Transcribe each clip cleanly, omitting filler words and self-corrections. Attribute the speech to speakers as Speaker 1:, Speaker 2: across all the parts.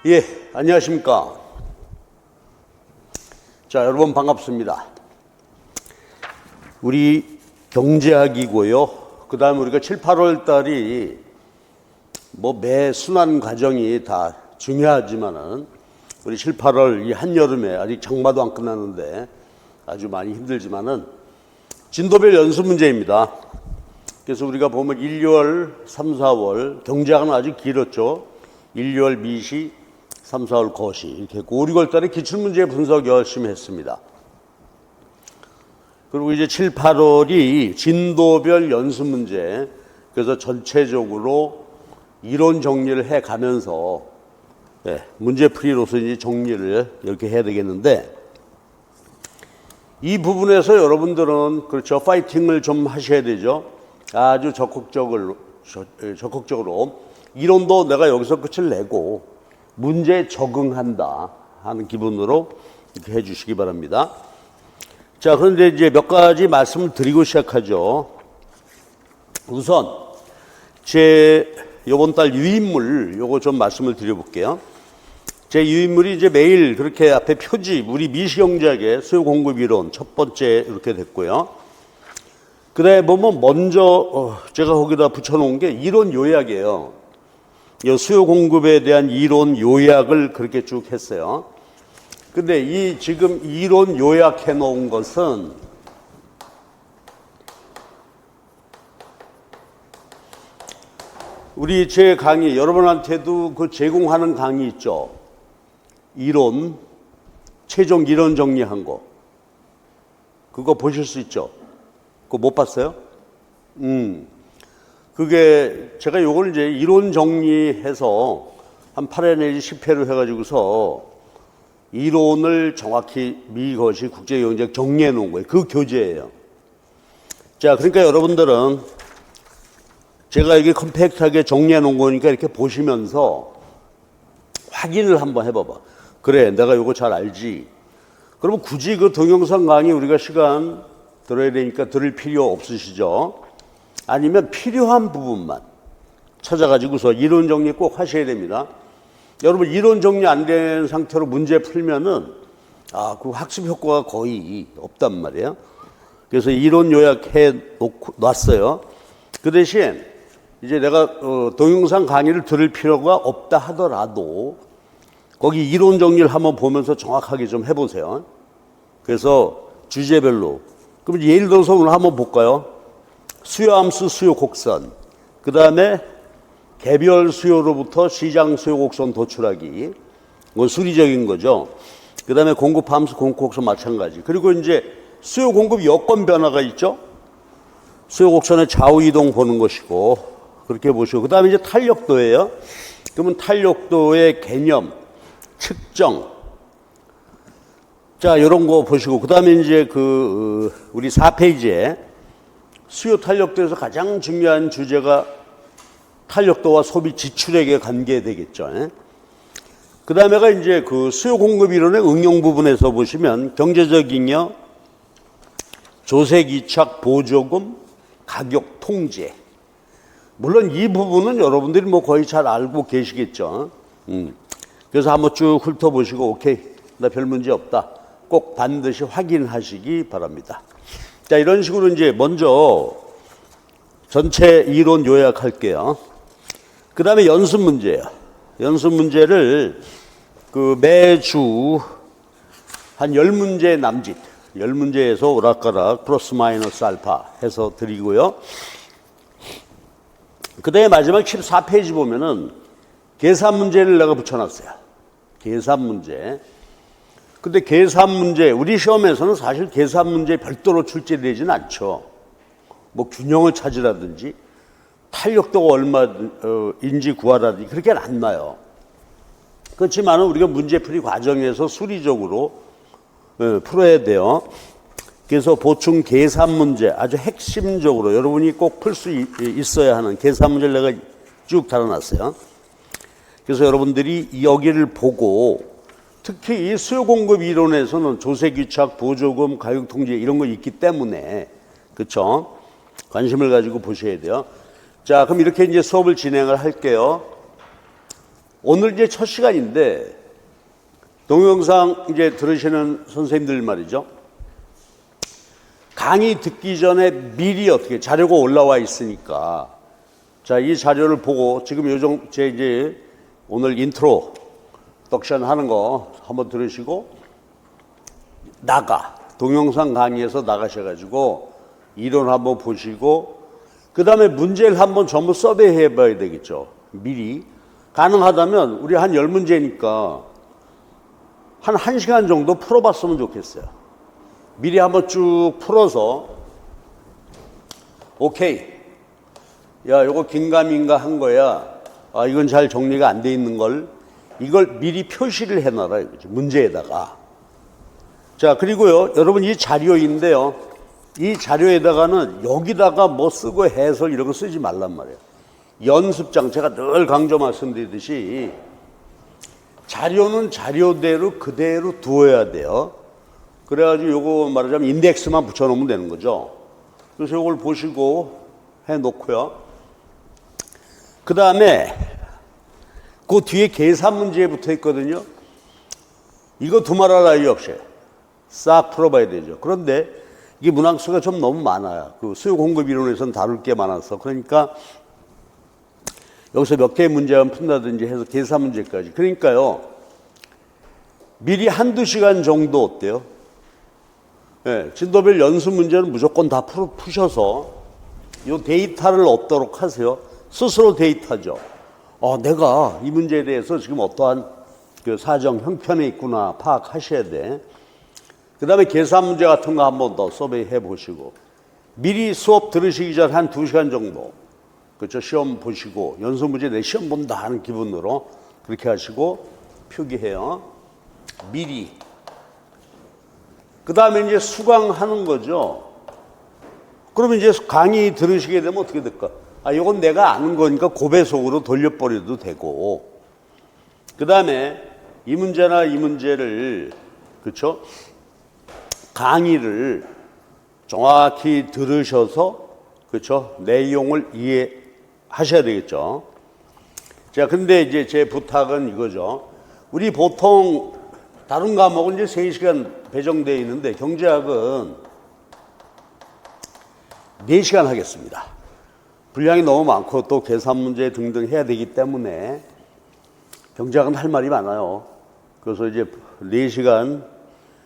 Speaker 1: 예, 안녕하십니까. 자, 여러분 반갑습니다. 우리 경제학이고요. 그 다음에 우리가 7, 8월 달이 매 순환 과정이 다 중요하지만은 우리 7, 8월 이 한여름에 아직 장마도 안 끝났는데 아주 많이 힘들지만은 진도별 연습 문제입니다. 그래서 우리가 보면 1, 2월, 3, 4월 경제학은 아주 길었죠. 1, 2월 미시, 3, 4월 거시 이렇게 했고 5, 6월 달에 기출문제 분석 열심히 했습니다. 그리고 이제 7, 8월이 진도별 연습 문제, 그래서 전체적으로 이론 정리를 해 가면서 문제풀이로서 이제 정리를 이렇게 해야 되겠는데, 이 부분에서 여러분들은 그렇죠, 파이팅을 좀 하셔야 되죠. 아주 적극적으로 이론도 내가 여기서 끝을 내고 문제에 적응한다 하는 기분으로 이렇게 해 주시기 바랍니다. 자, 그런데 이제 몇 가지 말씀을 드리고 시작하죠. 우선 이번 달 유인물 요거 좀 말씀을 드려볼게요. 제 유인물이 이제 매일 그렇게 앞에 표지, 우리 미시경제학의 수요 공급 이론 첫 번째 이렇게 됐고요. 그 다음에 보면 먼저 제가 거기다 붙여놓은 게 이론 요약이에요. 이 수요 공급에 대한 이론 요약을 그렇게 쭉 했어요. 근데 이 지금 이론 요약해 놓은 것은 우리 제 강의, 여러분한테도 그 제공하는 강의 있죠. 이론, 최종 이론 정리한 거. 그거 보실 수 있죠. 그거 못 봤어요? 그게 제가 요걸 이제 이론 정리해서 한 8회 내지 10회로 해가지고서 이론을 정확히 미거시 국제경제학 정리해 놓은 거예요. 그 교재예요. 자, 그러니까 여러분들은 제가 이게 컴팩트하게 정리해 놓은 거니까 이렇게 보시면서 확인을 한번 해봐봐. 그래, 내가 요거 잘 알지. 그러면 굳이 그 동영상 강의 우리가 시간 들어야 되니까 들을 필요 없으시죠? 아니면 필요한 부분만 찾아가지고서 이론 정리 꼭 하셔야 됩니다. 여러분, 이론 정리 안 된 상태로 문제 풀면은 그 학습 효과가 거의 없단 말이에요. 그래서 이론 요약해 놨어요. 그 대신 이제 내가 동영상 강의를 들을 필요가 없다 하더라도 거기 이론 정리를 한번 보면서 정확하게 좀 해보세요. 그래서 주제별로. 그럼 예를 들어서 오늘 한번 볼까요? 수요함수 수요 곡선, 그 다음에 개별 수요로부터 시장 수요 곡선 도출하기, 이건 수리적인 거죠. 그 다음에 공급함수 공급 곡선 마찬가지. 그리고 이제 수요 공급 여건 변화가 있죠. 수요 곡선의 좌우 이동 보는 것이고 그렇게 보시고, 그 다음에 이제 탄력도예요. 그러면 탄력도의 개념, 측정. 자, 이런 거 보시고, 그 다음에 이제 우리 4페이지에 수요 탄력도에서 가장 중요한 주제가 탄력도와 소비 지출액의 관계 되겠죠. 그 다음에가 이제 수요 공급 이론의 응용 부분에서 보시면 경제적 잉여, 조세 기착 보조금, 가격 통제. 물론 이 부분은 여러분들이 거의 잘 알고 계시겠죠. 그래서 한번 쭉 훑어보시고 오케이, 나 별 문제 없다. 꼭 반드시 확인하시기 바랍니다. 자, 이런 식으로 이제 먼저 전체 이론 요약할게요. 그 다음에 연습 문제예요. 연습 문제를 매주 한 10문제 남짓, 10문제에서 오락가락 플러스 마이너스 알파 해서 드리고요. 그 다음에 마지막 14페이지 보면은 계산 문제를 내가 붙여놨어요. 계산 문제. 근데 계산 문제, 우리 시험에서는 사실 계산 문제 별도로 출제되지는 않죠. 균형을 찾으라든지 탄력도가 얼마인지 구하라든지 그렇게는 안 나요. 그렇지만 우리가 문제풀이 과정에서 수리적으로 풀어야 돼요. 그래서 보충 계산 문제, 아주 핵심적으로 여러분이 꼭 풀 수 있어야 하는 계산 문제를 내가 쭉 달아놨어요. 그래서 여러분들이 여기를 보고, 특히 이 수요 공급 이론에서는 조세 귀착, 보조금, 가격 통제 이런 거 있기 때문에, 그렇죠? 관심을 가지고 보셔야 돼요. 자, 그럼 이렇게 이제 수업을 진행을 할게요. 오늘 이제 첫 시간인데 동영상 이제 들으시는 선생님들 말이죠. 강의 듣기 전에 미리 어떻게 자료가 올라와 있으니까 자, 이 자료를 보고 지금 요정 제 이제 오늘 인트로 덕션 하는 거 한번 들으시고 동영상 강의에서 나가셔가지고 이론 한번 보시고 그 다음에 문제를 한번 전부 서베이해 봐야 되겠죠. 미리 가능하다면 우리 한 10문제니까 한 1시간 정도 풀어봤으면 좋겠어요. 미리 한번 쭉 풀어서 오케이 야 요거 긴가민가 한 거야. 아 이건 잘 정리가 안 돼 있는 걸 이걸 미리 표시를 해놔라 이거죠. 문제에다가. 자 그리고요 여러분 이 자료인데요. 이 자료에다가는 여기다가 뭐 쓰고 해설 이런 거 쓰지 말란 말이에요. 연습장 제가 늘 강조 말씀드리듯이 자료는 자료대로 그대로 두어야 돼요. 그래가지고 요거 말하자면 인덱스만 붙여놓으면 되는 거죠. 그래서 요걸 보시고 해놓고요. 그 다음에 그 뒤에 계산 문제에 붙어 있거든요. 이거 두말할 나위 없이 싹 풀어봐야 되죠. 그런데 이게 문항수가 좀 너무 많아요. 그 수요 공급 이론에서는 다룰 게 많아서 그러니까 여기서 몇 개의 문제만 푼다든지 해서 계산 문제까지. 그러니까요 미리 한두 시간 정도 어때요? 네, 진도별 연습 문제는 무조건 다 푸셔서 이 데이터를 얻도록 하세요. 스스로 데이터죠. 내가 이 문제에 대해서 지금 어떠한 그 사정 형편에 있구나 파악하셔야 돼. 그 다음에 계산 문제 같은 거 한번 더 서베이 해보시고 미리 수업 들으시기 전에 한 2시간 정도 그렇죠. 시험 보시고 연습 문제 내 시험 본다 하는 기분으로 그렇게 하시고 표기해요. 미리. 그 다음에 이제 수강하는 거죠. 그러면 이제 강의 들으시게 되면 어떻게 될까? 이건 내가 아는 거니까 고배속으로 돌려버려도 되고. 그 다음에 이 문제나 이 문제를 그렇죠. 강의를 정확히 들으셔서 그렇죠. 내용을 이해하셔야 되겠죠. 자, 근데 이제 제 부탁은 이거죠. 우리 보통 다른 과목은 이제 3시간 배정되어 있는데 경제학은 4시간 하겠습니다. 분량이 너무 많고 또 계산 문제 등등 해야 되기 때문에 경제학은 할 말이 많아요. 그래서 이제 4시간.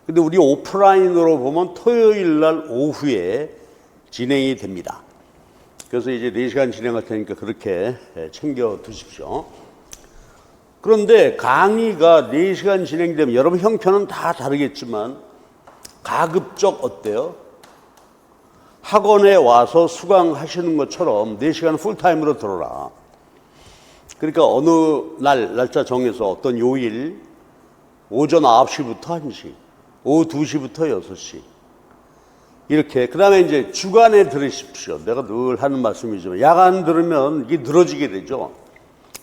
Speaker 1: 근데 우리 오프라인으로 보면 토요일 날 오후에 진행이 됩니다. 그래서 이제 4시간 진행할 테니까 그렇게 챙겨 두십시오. 그런데 강의가 4시간 진행되면 여러분 형편은 다 다르겠지만 가급적 어때요? 학원에 와서 수강하시는 것처럼 4시간 풀타임으로 들어라. 그러니까 어느 날짜 정해서 어떤 요일 오전 9시부터 1시, 오후 2시부터 6시 이렇게. 그 다음에 이제 주간에 들으십시오. 내가 늘 하는 말씀이지만 야간 들으면 이게 늘어지게 되죠.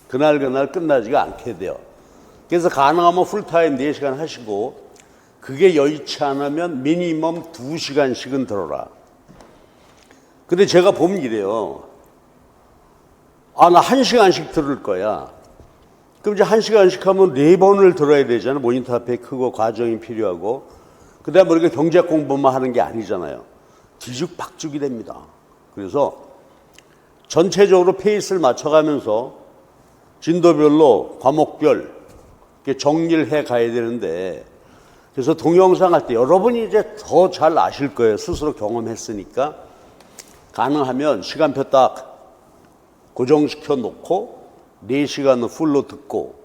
Speaker 1: 그날 끝나지가 않게 돼요. 그래서 가능하면 풀타임 4시간 하시고 그게 여의치 않으면 미니멈 2시간씩은 들어라. 근데 제가 보면 이래요. 나 1시간씩 들을 거야. 그럼 이제 1시간씩 하면 4번을 들어야 되잖아요. 모니터 앞에 크고 과정이 필요하고. 그 다음에 우리가 경제 공부만 하는 게 아니잖아요. 뒤죽박죽이 됩니다. 그래서 전체적으로 페이스를 맞춰가면서 진도별로 과목별 정리를 해 가야 되는데 그래서 동영상 할 때 여러분이 이제 더 잘 아실 거예요. 스스로 경험했으니까. 가능하면 시간표 딱 고정시켜 놓고 4시간은 풀로 듣고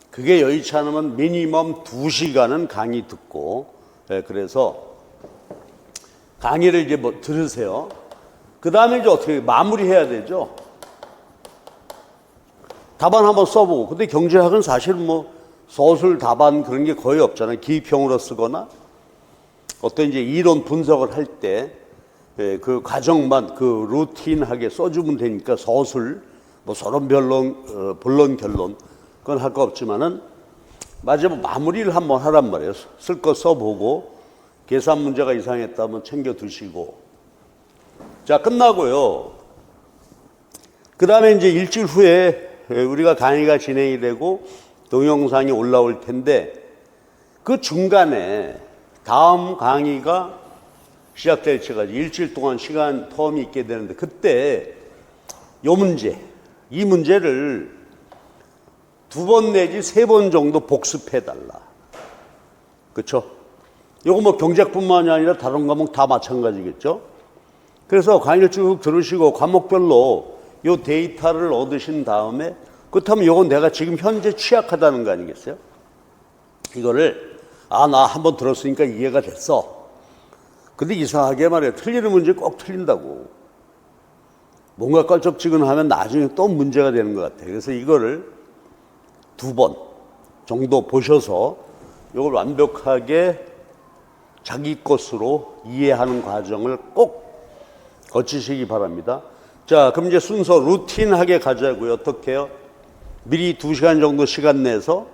Speaker 1: 그게 여의치 않으면 미니멈 2시간은 강의 듣고 그래서 강의를 이제 뭐 들으세요. 그 다음에 이제 어떻게 마무리해야 되죠. 답안 한번 써보고. 근데 경제학은 사실 뭐 서술 답안 그런 게 거의 없잖아요. 기입형으로 쓰거나 어떤 이제 이론 분석을 할 때 그 과정만 그 루틴하게 써주면 되니까 서술 뭐 서론 변론 본론 결론 그건 할 거 없지만은 마지막 마무리를 한번 하란 말이에요. 쓸 거 써보고 계산 문제가 이상했다면 챙겨 두시고. 자, 끝나고요. 그 다음에 이제 일주일 후에 우리가 강의가 진행이 되고 동영상이 올라올 텐데 그 중간에 다음 강의가 시작될 때까지 일주일 동안 시간 텀이 있게 되는데 그때 이 문제를 2번 내지 3번 정도 복습해달라. 그렇죠? 이거 뭐 경제뿐만이 아니라 다른 과목 다 마찬가지겠죠? 그래서 강의를 쭉 들으시고 과목별로 이 데이터를 얻으신 다음에 그렇다면 이건 내가 지금 현재 취약하다는 거 아니겠어요? 이거를 나 한번 들었으니까 이해가 됐어. 근데 이상하게 말이에요. 틀리는 문제 꼭 틀린다고. 뭔가 껄쩍지근하면 나중에 또 문제가 되는 것 같아요. 그래서 이거를 2번 정도 보셔서 이걸 완벽하게 자기 것으로 이해하는 과정을 꼭 거치시기 바랍니다. 자, 그럼 이제 순서 루틴하게 가자고요. 어떻게 해요? 미리 2시간 정도 시간 내서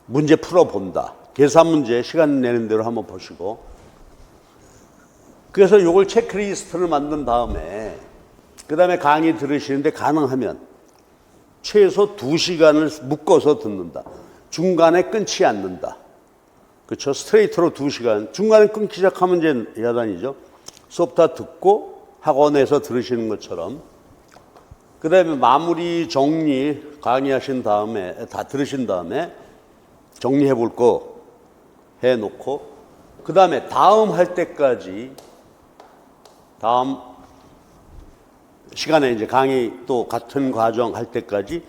Speaker 1: 문제 풀어본다. 계산 문제 시간 내는 대로 한번 보시고. 그래서 이걸 체크리스트를 만든 다음에 그 다음에 강의 들으시는데 가능하면 최소 2시간을 묶어서 듣는다. 중간에 끊지 않는다. 그렇죠? 스트레이트로 2시간. 중간에 끊기 시작하면 이제 야단이죠. 수업 다 듣고 학원에서 들으시는 것처럼. 그 다음에 마무리 정리 강의하신 다음에 다 들으신 다음에 정리해 볼 거 해놓고 그 다음에 다음 할 때까지 다음 시간에 이제 강의 또 같은 과정 할 때까지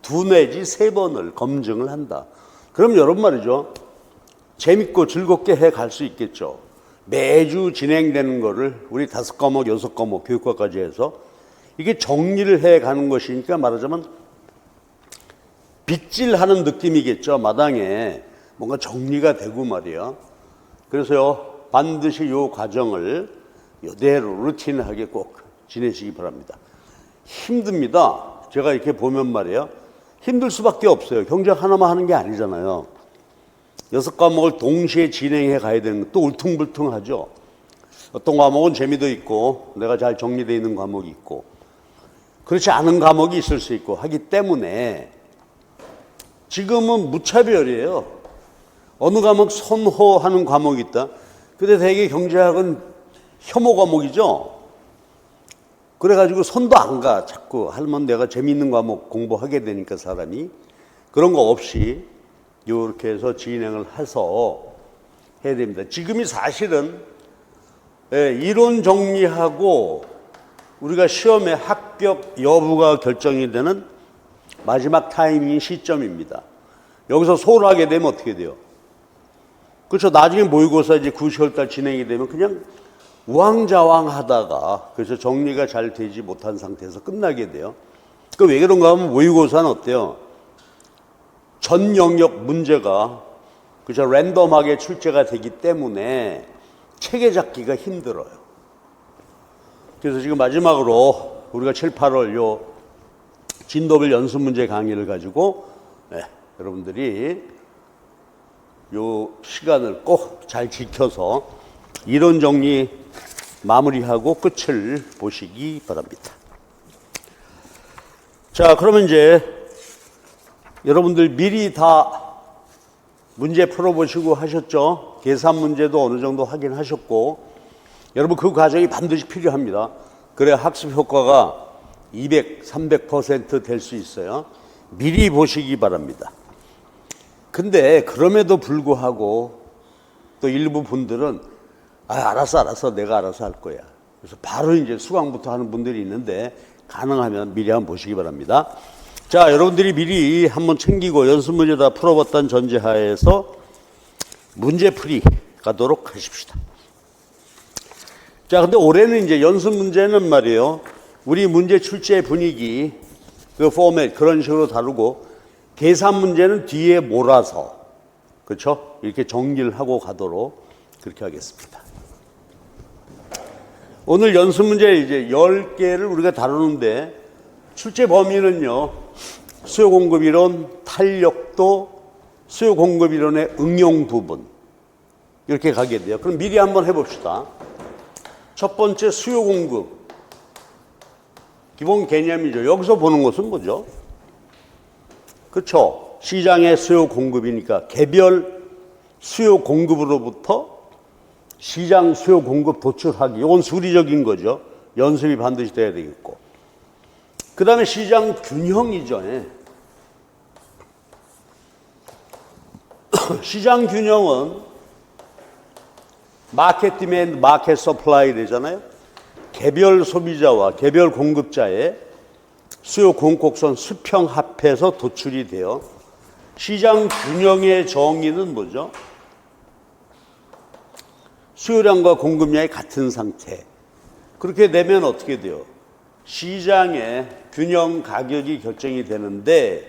Speaker 1: 2 내지 3번을 검증을 한다. 그럼 여러분 말이죠. 재밌고 즐겁게 해 갈 수 있겠죠. 매주 진행되는 거를 우리 5과목, 6과목 교육과까지 해서 이게 정리를 해 가는 것이니까 말하자면 빗질하는 느낌이겠죠. 마당에 뭔가 정리가 되고 말이에요. 그래서요 반드시 이 과정을 이대로 루틴하게 꼭 지내시기 바랍니다. 힘듭니다. 제가 이렇게 보면 말이에요. 힘들 수밖에 없어요. 경제학 하나만 하는 게 아니잖아요. 6과목을 동시에 진행해 가야 되는 것도 울퉁불퉁하죠. 어떤 과목은 재미도 있고 내가 잘 정리되어 있는 과목이 있고 그렇지 않은 과목이 있을 수 있고 하기 때문에 지금은 무차별이에요. 어느 과목 선호하는 과목이 있다. 근데 대개 경제학은 혐오 과목이죠. 그래가지고 손도 안 가. 자꾸 하면 내가 재미있는 과목 공부하게 되니까 사람이 그런 거 없이 이렇게 해서 진행을 해서 해야 됩니다. 지금이 사실은 이론 정리하고 우리가 시험의 합격 여부가 결정이 되는 마지막 타이밍 시점입니다. 여기서 소홀하게 되면 어떻게 돼요? 그렇죠. 나중에 모의고사 이제 9, 10월달 진행이 되면 그냥 우왕좌왕 하다가 그래서 정리가 잘 되지 못한 상태에서 끝나게 돼요. 그 왜 그런가 하면 모의고사는 어때요? 전 영역 문제가 그저 랜덤하게 출제가 되기 때문에 체계 잡기가 힘들어요. 그래서 지금 마지막으로 우리가 7, 8월 요 진도별 연습 문제 강의를 가지고 여러분들이 요 시간을 꼭 잘 지켜서 이론 정리 마무리하고 끝을 보시기 바랍니다. 자, 그러면 이제 여러분들 미리 다 문제 풀어보시고 하셨죠? 계산 문제도 어느 정도 확인하셨고 여러분 그 과정이 반드시 필요합니다. 그래야 학습 효과가 200, 300% 될 수 있어요. 미리 보시기 바랍니다. 근데 그럼에도 불구하고 또 일부 분들은 알았어 내가 알아서 할 거야. 그래서 바로 이제 수강부터 하는 분들이 있는데 가능하면 미리 한번 보시기 바랍니다. 자, 여러분들이 미리 한번 챙기고 연습 문제 다 풀어봤다는 전제하에서 문제풀이 가도록 하십시다. 자, 근데 올해는 이제 연습 문제는 말이에요. 우리 문제 출제 분위기, 그 포맷 그런 식으로 다루고 계산 문제는 뒤에 몰아서 그렇죠? 이렇게 정리를 하고 가도록 그렇게 하겠습니다. 오늘 연습 문제 이제 10개를 우리가 다루는데 출제 범위는요. 수요 공급 이론, 탄력도, 수요 공급 이론의 응용 부분 이렇게 가게 돼요. 그럼 미리 한번 해봅시다. 첫 번째 수요 공급 기본 개념이죠. 여기서 보는 것은 뭐죠? 그렇죠. 시장의 수요 공급이니까 개별 수요 공급으로부터 시장 수요 공급 도출하기. 이건 수리적인 거죠. 연습이 반드시 돼야 되겠고. 그 다음에 시장 균형이죠. 시장 균형은 마켓 디맨드, 마켓 서플라이 되잖아요. 개별 소비자와 개별 공급자의 수요 공급곡선 수평합해서 도출이 돼요. 시장 균형의 정의는 뭐죠? 수요량과 공급량이 같은 상태. 그렇게 되면 어떻게 돼요? 시장의 균형 가격이 결정이 되는데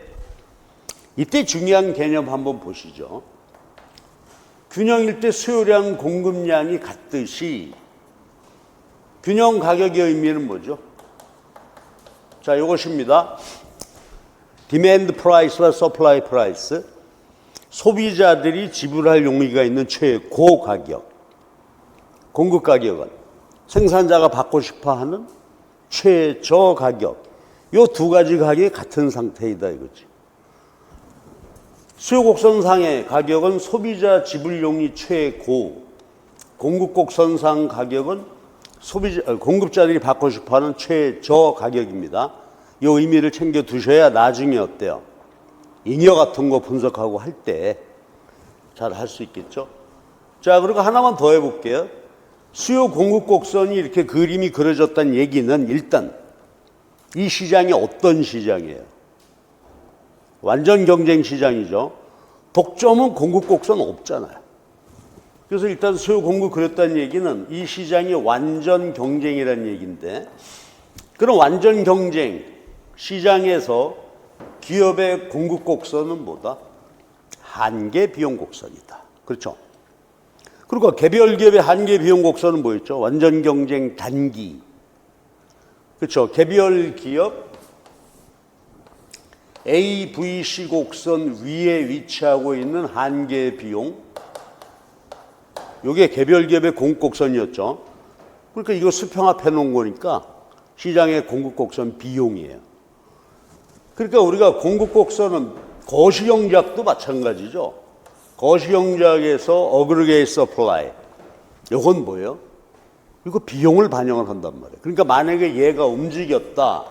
Speaker 1: 이때 중요한 개념 한번 보시죠. 균형일 때 수요량, 공급량이 같듯이 균형 가격의 의미는 뭐죠? 자, 이것입니다. 디맨드 프라이스와 서플라이 프라이스. 소비자들이 지불할 용의가 있는 최고 가격. 공급 가격은 생산자가 받고 싶어 하는 최저 가격. 이 두 가지 가격이 같은 상태이다 이거지. 수요 곡선상의 가격은 소비자 지불 용의 최고. 공급 곡선상 가격은 공급자들이 받고 싶어 하는 최저 가격입니다. 이 의미를 챙겨 두셔야 나중에 어때요? 잉여 같은 거 분석하고 할 때 잘 할 수 있겠죠? 자, 그리고 하나만 더 해볼게요. 수요 공급 곡선이 이렇게 그림이 그려졌다는 얘기는 일단 이 시장이 어떤 시장이에요? 완전 경쟁 시장이죠. 독점은 공급 곡선 없잖아요. 그래서 일단 수요 공급 그렸다는 얘기는 이 시장이 완전 경쟁이라는 얘기인데, 그런 완전 경쟁 시장에서 기업의 공급 곡선은 뭐다? 한계 비용 곡선이다. 그렇죠? 그리고 개별 기업의 한계 비용 곡선은 뭐였죠? 완전 경쟁 단기. 그렇죠? 개별 기업 AVC 곡선 위에 위치하고 있는 한계 비용. 이게 개별 기업의 공급 곡선이었죠. 그러니까 이거 수평합해 놓은 거니까 시장의 공급 곡선 비용이에요. 그러니까 우리가 공급 곡선은 거시경제학도 마찬가지죠. 거시경제학에서 어그리게이트 서플라이. 이건 뭐예요? 이거 비용을 반영을 한단 말이에요. 그러니까 만약에 얘가 움직였다.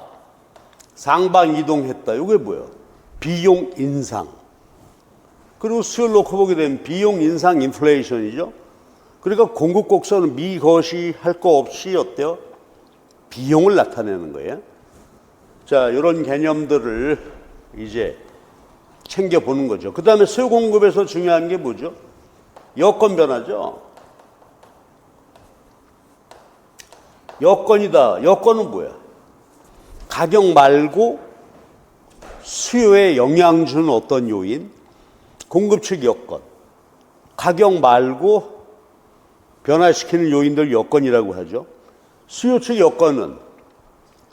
Speaker 1: 상방 이동했다. 이게 뭐예요? 비용 인상. 그리고 수요를 놓고 보게 되면 비용 인상 인플레이션이죠. 그러니까 공급 곡선은 미거시 할 거 없이 어때요? 비용을 나타내는 거예요. 자, 이런 개념들을 이제 챙겨보는 거죠. 그 다음에 수요 공급에서 중요한 게 뭐죠? 여건 변화죠. 여건이다. 여건은 뭐야? 가격 말고 수요에 영향 주는 어떤 요인? 공급 측 여건. 가격 말고 변화시키는 요인들 여건이라고 하죠. 수요 측 여건은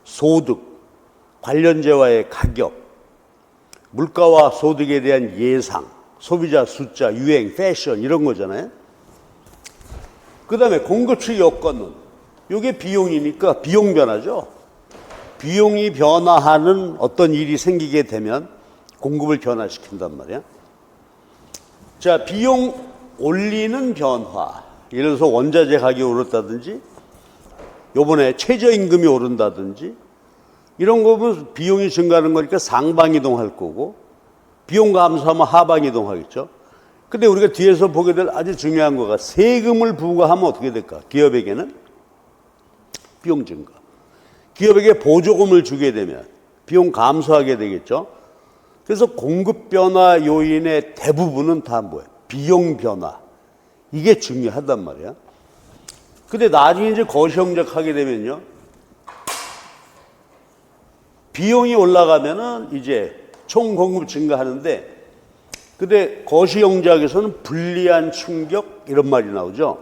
Speaker 1: 소득, 관련재와의 가격, 물가와 소득에 대한 예상, 소비자 숫자, 유행, 패션 이런 거잖아요. 그 다음에 공급 측 여건은 이게 비용이니까 비용 변화죠. 비용이 변화하는 어떤 일이 생기게 되면 공급을 변화시킨단 말이야. 자, 비용 올리는 변화. 예를 들어서 원자재 가격이 오른다든지 요번에 최저임금이 오른다든지 이런 거 보면 비용이 증가하는 거니까 상방이동할 거고 비용 감소하면 하방이동하겠죠. 근데 우리가 뒤에서 보게 될 아주 중요한 거가 세금을 부과하면 어떻게 될까? 기업에게는 비용 증가. 기업에게 보조금을 주게 되면 비용 감소하게 되겠죠. 그래서 공급 변화 요인의 대부분은 다 뭐예요? 비용 변화. 이게 중요하단 말이야. 근데 나중에 이제 거시경제하게 되면요. 비용이 올라가면은 이제 총 공급 증가하는데, 근데 거시경제학에서는 불리한 충격 이런 말이 나오죠.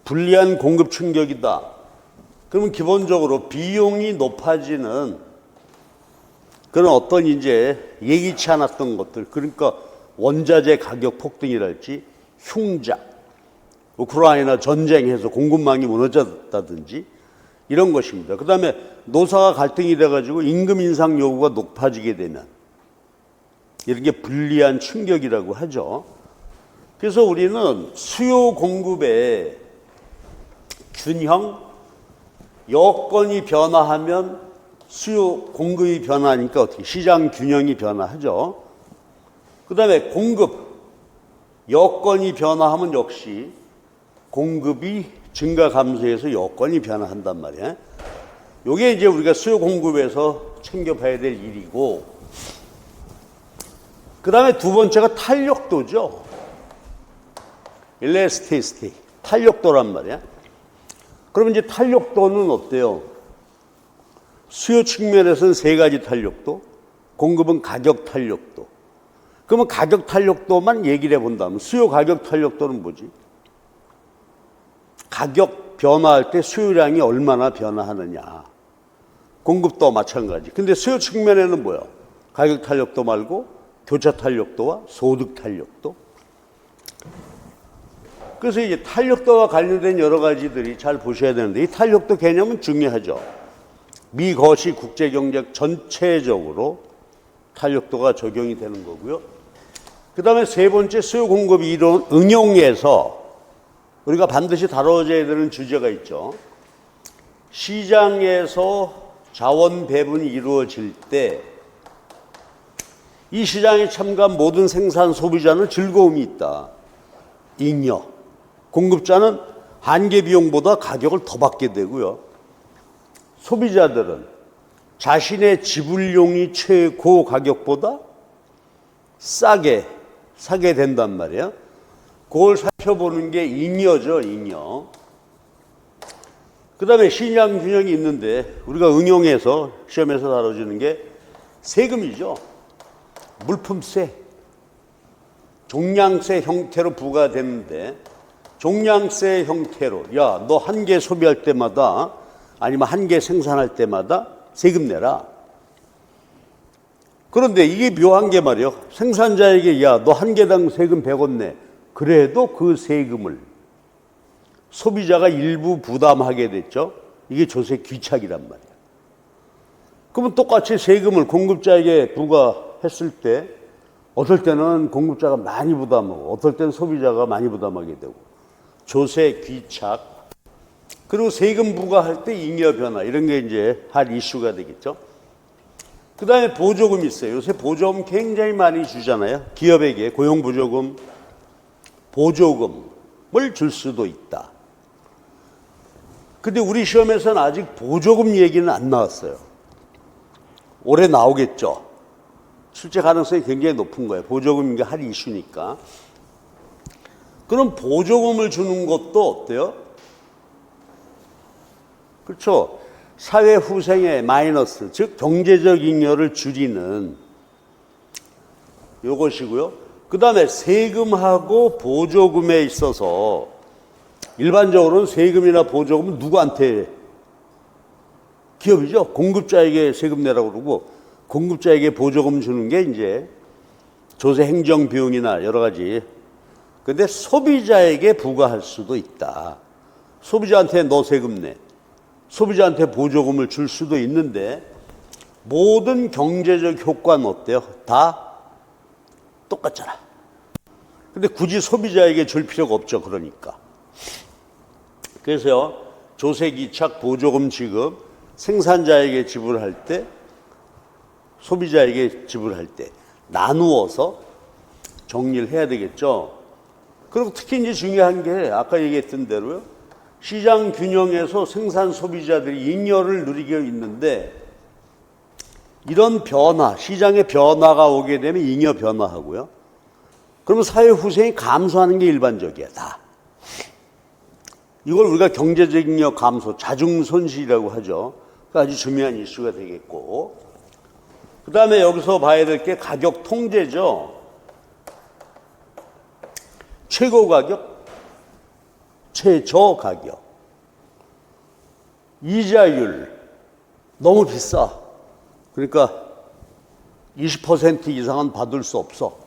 Speaker 1: 불리한 공급 충격이다. 그러면 기본적으로 비용이 높아지는 그런 어떤 이제 예기치 않았던 것들, 그러니까 원자재 가격 폭등이랄지 흉작, 우크라이나 전쟁에서 공급망이 무너졌다든지 이런 것입니다. 그 다음에 노사가 갈등이 돼가지고 임금 인상 요구가 높아지게 되면 이런 게 불리한 충격이라고 하죠. 그래서 우리는 수요 공급의 균형, 여건이 변화하면 수요 공급이 변화하니까 어떻게 시장 균형이 변화하죠. 그 다음에 공급, 여건이 변화하면 역시 공급이 증가 감소해서 여건이 변화한단 말이에요. 요게 이제 우리가 수요 공급에서 챙겨봐야 될 일이고, 그 다음에 두 번째가 탄력도죠. 일레스티시티, 탄력도란 말이야. 그러면 이제 탄력도는 어때요? 수요 측면에서는 세 가지 탄력도, 공급은 가격 탄력도. 그러면 가격 탄력도만 얘기를 해본다면 수요 가격 탄력도는 뭐지? 가격 변화할 때 수요량이 얼마나 변화하느냐. 공급도 마찬가지. 근데 수요 측면에는 뭐예요? 가격 탄력도 말고 교차 탄력도와 소득 탄력도. 그래서 이제 탄력도와 관련된 여러 가지들이 잘 보셔야 되는데, 이 탄력도 개념은 중요하죠. 미 거시 국제 경제 전체적으로 탄력도가 적용이 되는 거고요. 그 다음에 세 번째 수요 공급 이론 응용에서 우리가 반드시 다뤄져야 되는 주제가 있죠. 시장에서 자원 배분이 이루어질 때 이 시장에 참가한 모든 생산 소비자는 즐거움이 있다. 잉여. 공급자는 한계 비용보다 가격을 더 받게 되고요. 소비자들은 자신의 지불용이 최고 가격보다 싸게 사게 된단 말이에요. 그걸 살펴보는 게 잉여죠, 잉여. 그 다음에 시장 균형이 있는데 우리가 응용해서 시험에서 다뤄주는 게 세금이죠. 물품세, 종량세 형태로 부과되는데, 종량세 형태로 야, 너 한 개 소비할 때마다 아니면 한 개 생산할 때마다 세금 내라. 그런데 이게 묘한 게 말이요. 생산자에게 야, 너 한 개당 세금 100원 내. 그래도 그 세금을 소비자가 일부 부담하게 됐죠. 이게 조세 귀착이란 말이에요. 그러면 똑같이 세금을 공급자에게 부과했을 때 어떨 때는 공급자가 많이 부담하고 어떨 때는 소비자가 많이 부담하게 되고, 조세 귀착, 그리고 세금 부과할 때 잉여 변화, 이런 게 이제 할 이슈가 되겠죠. 그 다음에 보조금이 있어요. 요새 보조금 굉장히 많이 주잖아요. 기업에게 고용보조금, 보조금을 줄 수도 있다. 근데 우리 시험에서는 아직 보조금 얘기는 안 나왔어요. 올해 나오겠죠. 출제 가능성이 굉장히 높은 거예요. 보조금이 할 이슈니까. 그럼 보조금을 주는 것도 어때요? 그렇죠. 사회 후생의 마이너스, 즉 경제적 잉여를 줄이는 요것이고요. 그 다음에 세금하고 보조금에 있어서 일반적으로는 세금이나 보조금은 누구한테? 기업이죠. 공급자에게 세금 내라고 그러고, 공급자에게 보조금 주는 게 이제 조세 행정 비용이나 여러 가지. 근데 소비자에게 부과할 수도 있다. 소비자한테 너 세금 내. 소비자한테 보조금을 줄 수도 있는데, 모든 경제적 효과는 어때요? 다 똑같잖아. 근데 굳이 소비자에게 줄 필요가 없죠. 그러니까. 그래서요, 조세기착 보조금 지급, 생산자에게 지불할 때, 소비자에게 지불할 때 나누어서 정리를 해야 되겠죠. 그리고 특히 이제 중요한 게 아까 얘기했던 대로요, 시장 균형에서 생산 소비자들이 잉여를 누리고 있는데, 이런 변화, 시장의 변화가 오게 되면 잉여 변화하고요. 그러면 사회 후생이 감소하는 게 일반적이야, 다. 이걸 우리가 경제적 잉여 감소, 자중 손실이라고 하죠. 아주 중요한 이슈가 되겠고, 그 다음에 여기서 봐야 될 게 가격 통제죠. 최고 가격, 최저 가격, 이자율 너무 비싸. 그러니까 20% 이상은 받을 수 없어.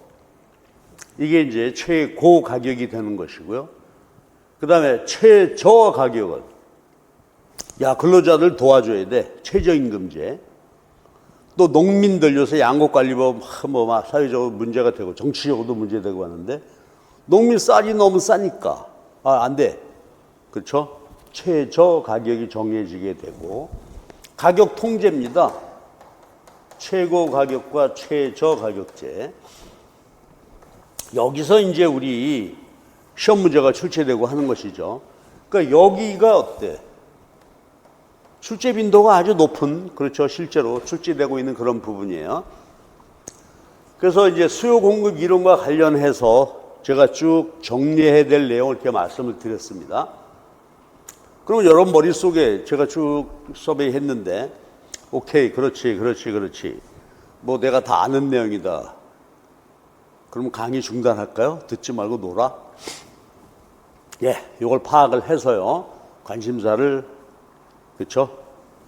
Speaker 1: 이게 이제 최고 가격이 되는 것이고요. 그 다음에 최저 가격은 야, 근로자들 도와줘야 돼. 최저임금제. 또 농민들 요새 양곡관리법 뭐 사회적으로 문제가 되고 정치적으로도 문제되고 하는데 농민 쌀이 너무 싸니까 안 돼. 그렇죠? 최저 가격이 정해지게 되고 가격 통제입니다. 최고 가격과 최저 가격제. 여기서 이제 우리 시험 문제가 출제되고 하는 것이죠. 그러니까 여기가 어때? 출제 빈도가 아주 높은, 그렇죠. 실제로 출제되고 있는 그런 부분이에요. 그래서 이제 수요 공급 이론과 관련해서 제가 쭉 정리해야 될 내용을 이렇게 말씀을 드렸습니다. 그러면 여러분 머릿속에 제가 쭉 서베이 했는데, 오케이, 그렇지. 뭐 내가 다 아는 내용이다. 그러면 강의 중단할까요? 듣지 말고 놀아? 예, 이걸 파악을 해서요. 관심사를, 그렇죠?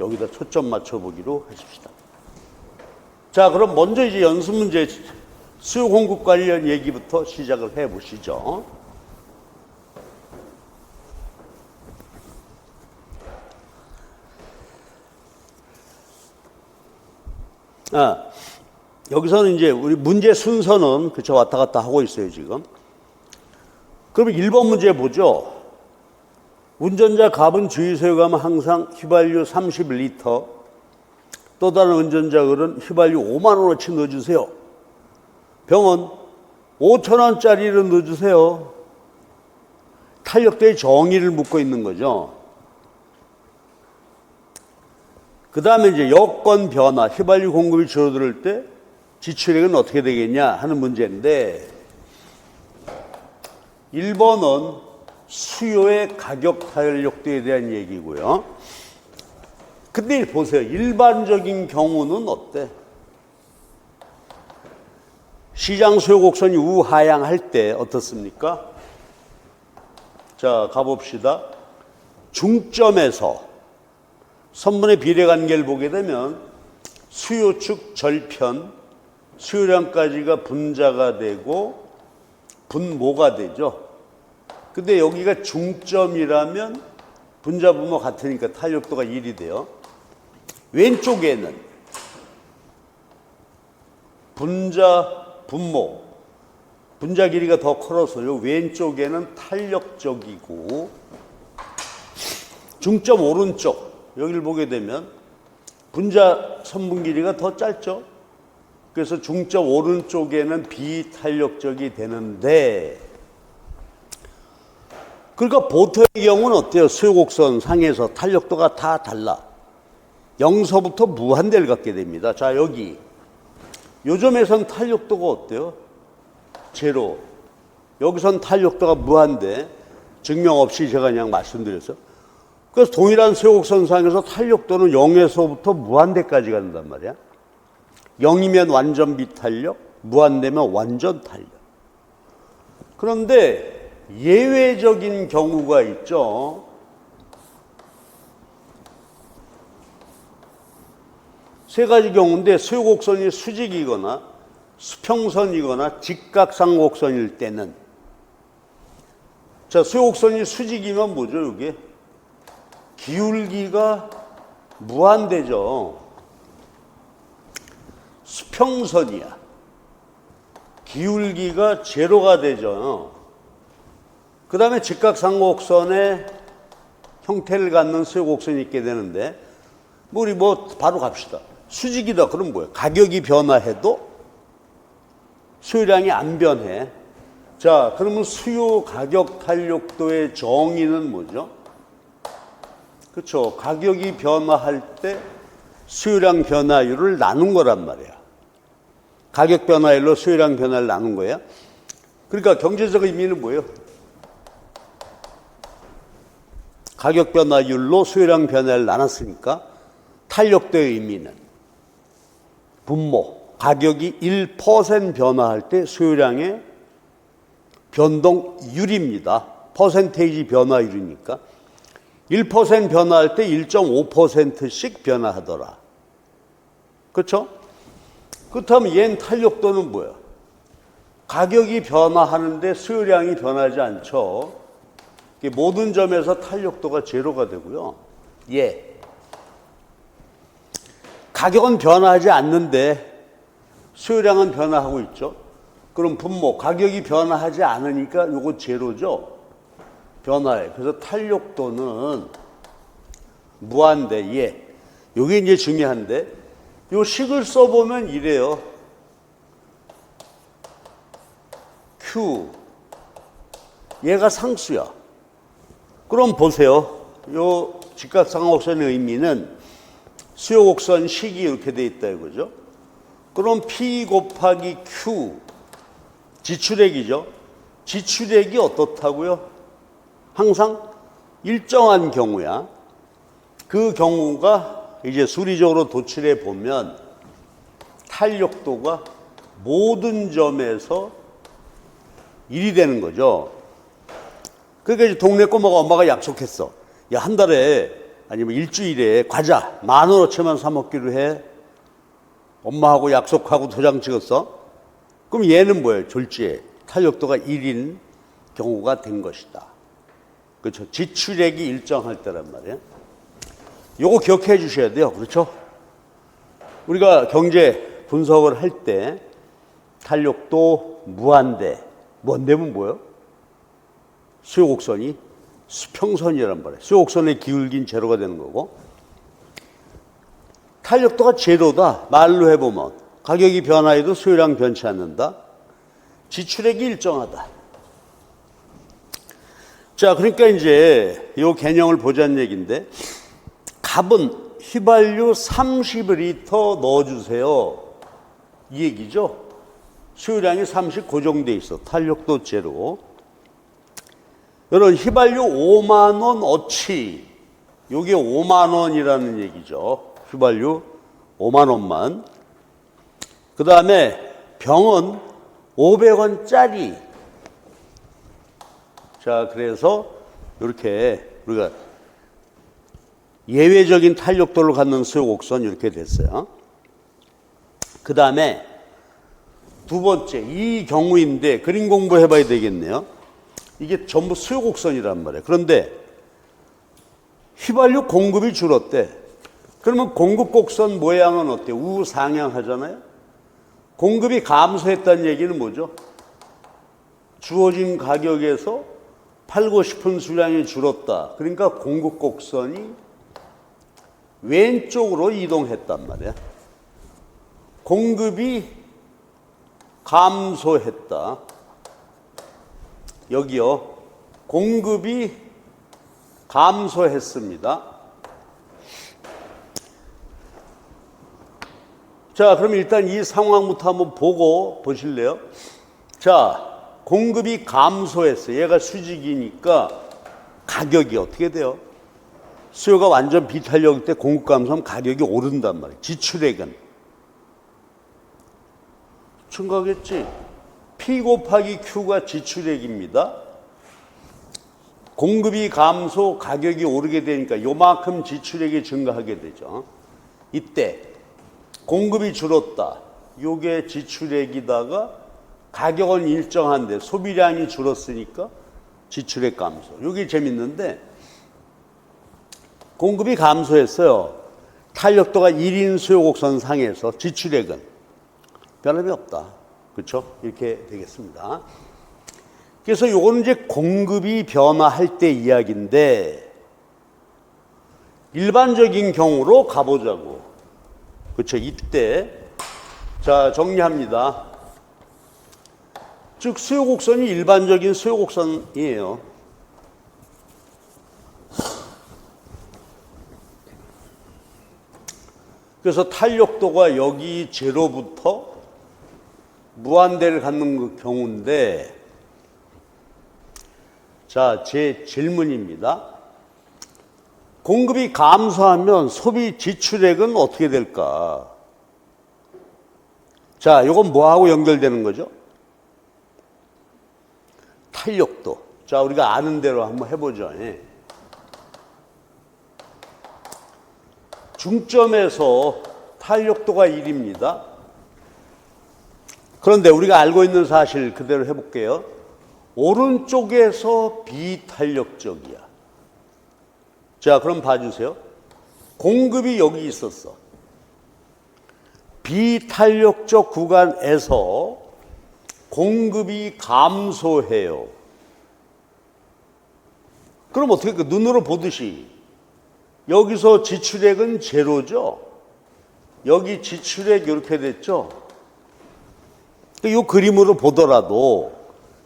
Speaker 1: 여기다 초점 맞춰보기로 하십시다. 자, 그럼 먼저 이제 연습 문제 수요 공급 관련 얘기부터 시작을 해 보시죠. 여기서는 이제 우리 문제 순서는 그쵸 왔다 갔다 하고 있어요, 지금. 그러면 1번 문제 보죠. 운전자 갑은 주유소에 가면 항상 휘발유 30리터, 또 다른 운전자 글은 휘발유 5만 원어치 넣어주세요. 병은 5천 원짜리를 넣어주세요. 탄력도의 정의를 묻고 있는 거죠. 그 다음에 이제 여건 변화, 휘발유 공급이 줄어들 때 지출액은 어떻게 되겠냐 하는 문제인데, 1번은 수요의 가격 탄력도에 대한 얘기고요. 근데 보세요. 일반적인 경우는 어때? 시장 수요 곡선이 우하향할 때 어떻습니까? 자, 가봅시다. 중점에서 선분의 비례 관계를 보게 되면 수요축 절편, 수요량까지가 분자가 되고 분모가 되죠. 근데 여기가 중점이라면 분자 분모 같으니까 탄력도가 1이 돼요. 왼쪽에는 분자 분모, 분자 길이가 더 커서 요 왼쪽에는 탄력적이고, 중점 오른쪽 여기를 보게 되면 분자 선분 길이가 더 짧죠. 그래서 중점 오른쪽에는 비탄력적이 되는데, 그러니까 보통의 경우는 어때요? 수요곡선 상에서 탄력도가 다 달라. 0서부터 무한대를 갖게 됩니다. 자, 여기 요점에선 탄력도가 어때요? 제로. 여기선 탄력도가 무한대. 증명 없이 제가 그냥 말씀드렸어요. 그래서 동일한 수요곡선 상에서 탄력도는 0에서부터 무한대까지 간단 말이야. 0이면 완전 비탄력, 무한대면 완전 탄력. 그런데 예외적인 경우가 있죠. 세 가지 경우인데, 수요곡선이 수직이거나 수평선이거나 직각상곡선일 때는, 자, 수요곡선이 수직이면 뭐죠, 이게? 기울기가 무한대죠. 수평선이야. 기울기가 제로가 되죠. 그 다음에 직각상곡선의 형태를 갖는 수요곡선이 있게 되는데, 우리 바로 갑시다. 수직이다. 그럼 뭐예요? 가격이 변화해도 수요량이 안 변해. 자, 그러면 수요 가격 탄력도의 정의는 뭐죠? 그렇죠. 가격이 변화할 때 수요량 변화율을 나눈 거란 말이야. 가격 변화율로 수요량 변화를 나눈 거예요. 그러니까 경제적 의미는 뭐예요? 가격 변화율로 수요량 변화를 나눴으니까 탄력도의 의미는 분모, 가격이 1% 변화할 때 수요량의 변동율입니다. 퍼센테이지 변화율이니까 1% 변화할 때 1.5%씩 변화하더라. 그렇죠? 그렇다면 얘는 탄력도는 뭐야? 가격이 변화하는데 수요량이 변하지 않죠. 모든 점에서 탄력도가 제로가 되고요. 가격은 변화하지 않는데 수요량은 변화하고 있죠. 그럼 분모, 가격이 변화하지 않으니까 요거 제로죠. 변화해. 그래서 탄력도는 무한대, 예. 요게 이제 중요한데, 요 식을 써보면 이래요. Q. 얘가 상수야. 그럼 보세요. 요 직각삼각곡선의 의미는 수요 곡선 식이 이렇게 돼 있다 이거죠. 그럼 P 곱하기 Q. 지출액이죠. 지출액이 어떻다고요? 항상 일정한 경우야. 그 경우가 이제 수리적으로 도출해 보면 탄력도가 모든 점에서 1이 되는 거죠. 그러니까 이제 동네 꼬마가 엄마가 약속했어. 야, 한 달에 아니면 일주일에 과자 10,000원어치만 사 먹기로 해. 엄마하고 약속하고 도장 찍었어. 그럼 얘는 뭐예요? 졸지에 탄력도가 1인 경우가 된 것이다. 그렇죠? 지출액이 일정할 때란 말이에요. 요거 기억해 주셔야 돼요. 그렇죠? 우리가 경제 분석을 할 때 탄력도 무한대. 무한대면 뭐예요? 수요곡선이 수평선이란 말이에요. 수요곡선의 기울긴 제로가 되는 거고, 탄력도가 제로다. 말로 해보면 가격이 변화해도 수요량 변치 않는다. 지출액이 일정하다. 자, 그러니까 이제 이 개념을 보자는 얘기인데, 값은 휘발유 30리터 넣어주세요. 이 얘기죠. 수요량이 30 고정돼 있어. 탄력도 제로. 여러분, 휘발유 5만 원 어치. 요게 5만 원이라는 얘기죠. 휘발유 5만 원만. 그 다음에 병은 500원짜리. 자, 그래서 이렇게 우리가 예외적인 탄력도를 갖는 수요곡선 이렇게 됐어요. 그 다음에 두 번째, 이 경우인데 그림 공부해 봐야 되겠네요. 이게 전부 수요곡선이란 말이에요. 그런데 휘발유 공급이 줄었대. 그러면 공급곡선 모양은 어때요? 우상향하잖아요. 공급이 감소했다는 얘기는 뭐죠? 주어진 가격에서 팔고 싶은 수량이 줄었다. 그러니까 공급곡선이 왼쪽으로 이동했단 말이야. 공급이 감소했다. 여기요. 공급이 감소했습니다. 자, 그럼 일단 이 상황부터 한번 보고 보실래요? 자, 공급이 감소했어요. 얘가 수직이니까 가격이 어떻게 돼요? 수요가 완전 비탄력일 때 공급 감소하면 가격이 오른단 말이에요. 지출액은 증가하겠지. P 곱하기 Q가 지출액입니다. 공급이 감소, 가격이 오르게 되니까 요만큼 지출액이 증가하게 되죠. 이때 공급이 줄었다. 요게 지출액이다가 가격은 일정한데 소비량이 줄었으니까 지출액 감소. 요게 재밌는데 공급이 감소했어요. 탄력도가 1인 수요곡선 상에서 지출액은 변함이 없다. 그렇죠? 이렇게 되겠습니다. 그래서 요거는 이제 공급이 변화할 때 이야기인데 일반적인 경우로 가보자고. 그렇죠? 이때 자, 정리합니다. 즉 수요곡선이 일반적인 수요곡선이에요. 그래서 탄력도가 여기 제로부터 무한대를 갖는 그 경우인데, 자, 제 질문입니다. 공급이 감소하면 소비 지출액은 어떻게 될까? 자, 이건 뭐하고 연결되는 거죠? 탄력도. 자, 우리가 아는 대로 한번 해보죠. 예. 중점에서 탄력도가 1입니다. 그런데 우리가 알고 있는 사실 그대로 해볼게요. 오른쪽에서 비탄력적이야. 자, 그럼 봐주세요. 공급이 여기 있었어. 비탄력적 구간에서 공급이 감소해요. 그럼 어떻게 눈으로 보듯이 여기서 지출액은 제로죠. 여기 지출액 이렇게 됐죠. 이 그림으로 보더라도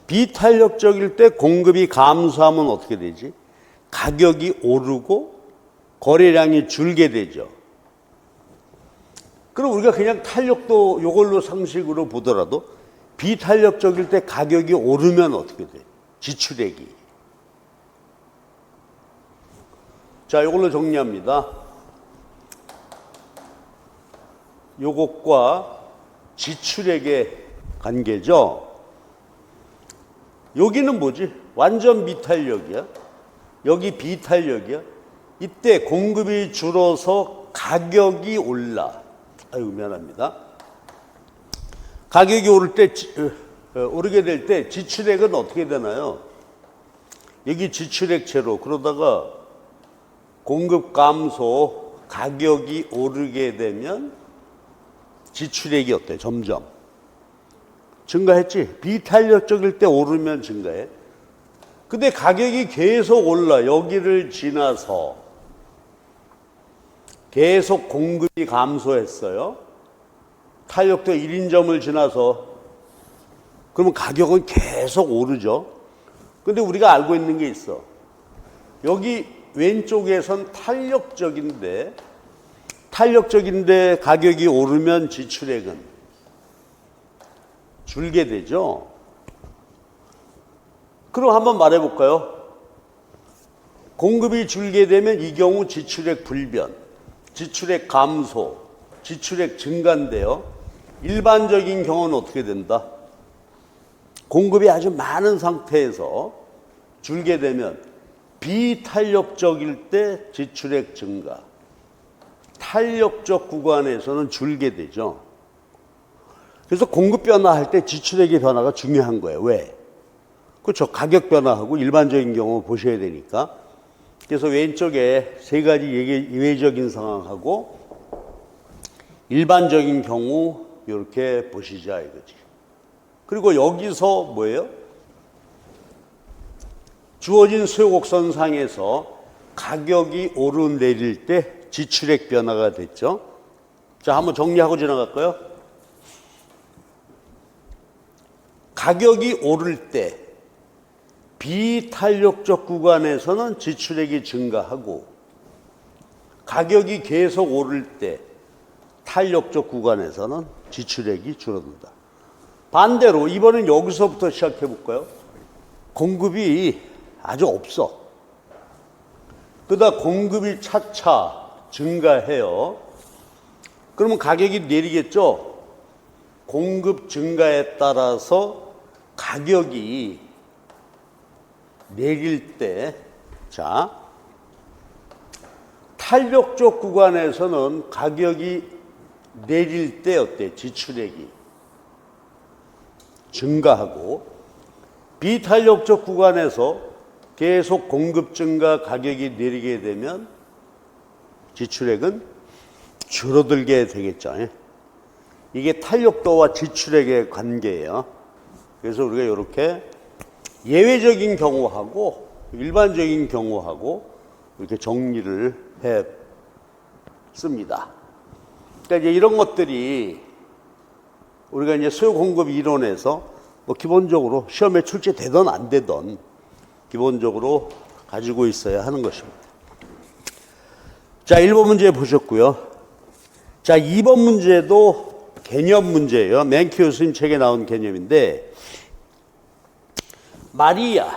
Speaker 1: 비탄력적일 때 공급이 감소하면 어떻게 되지? 가격이 오르고 거래량이 줄게 되죠. 그럼 우리가 그냥 탄력도 이걸로 상식으로 보더라도 비탄력적일 때 가격이 오르면 어떻게 돼? 지출액이. 자, 이걸로 정리합니다. 요것과 지출액의 관계죠. 여기는 뭐지? 완전 비탄력이야. 여기 비탄력이야. 이때 공급이 줄어서 가격이 올라. 아이고, 미안합니다. 가격이 오르게 될 때 지출액은 어떻게 되나요? 여기 지출액 제로. 그러다가 공급 감소, 가격이 오르게 되면 지출액이 어때? 점점 증가했지. 비탄력적일 때 오르면 증가해. 근데 가격이 계속 올라. 여기를 지나서 계속 공급이 감소했어요. 탄력도 1인점을 지나서. 그러면 가격은 계속 오르죠. 근데 우리가 알고 있는 게 있어. 여기 왼쪽에선 탄력적인데 가격이 오르면 지출액은 줄게 되죠. 그럼 한번 말해볼까요? 공급이 줄게 되면 이 경우 지출액 불변, 지출액 감소, 지출액 증가인데요. 일반적인 경우는 어떻게 된다? 공급이 아주 많은 상태에서 줄게 되면 비탄력적일 때 지출액 증가, 탄력적 구간에서는 줄게 되죠. 그래서 공급 변화할 때 지출액의 변화가 중요한 거예요. 왜? 그렇죠. 가격 변화하고 일반적인 경우 보셔야 되니까. 그래서 왼쪽에 세 가지 예외적인 상황하고 일반적인 경우 이렇게 보시자 이거지. 그리고 여기서 뭐예요? 주어진 수요곡선상에서 가격이 오르내릴 때 지출액 변화가 됐죠. 자, 한번 정리하고 지나갈까요? 가격이 오를 때 비탄력적 구간에서는 지출액이 증가하고 가격이 계속 오를 때 탄력적 구간에서는 지출액이 줄어든다. 반대로 이번엔 여기서부터 시작해 볼까요? 공급이 아주 없어. 그러다 공급이 차차 증가해요. 그러면 가격이 내리겠죠? 공급 증가에 따라서 가격이 내릴 때, 자, 탄력적 구간에서는 가격이 내릴 때 어때? 지출액이 증가하고 비탄력적 구간에서 계속 공급 증가, 가격이 내리게 되면 지출액은 줄어들게 되겠죠. 이게 탄력도와 지출액의 관계예요. 그래서 우리가 이렇게 예외적인 경우하고 일반적인 경우하고 이렇게 정리를 했습니다. 그러니까 이제 이런 것들이 우리가 이제 수요 공급 이론에서 뭐 기본적으로 시험에 출제되던 안 되던 기본적으로 가지고 있어야 하는 것입니다. 자, 1번 문제 보셨고요. 자, 2번 문제도 개념 문제예요. 맨키 교수님 책에 나온 개념인데, 마리아는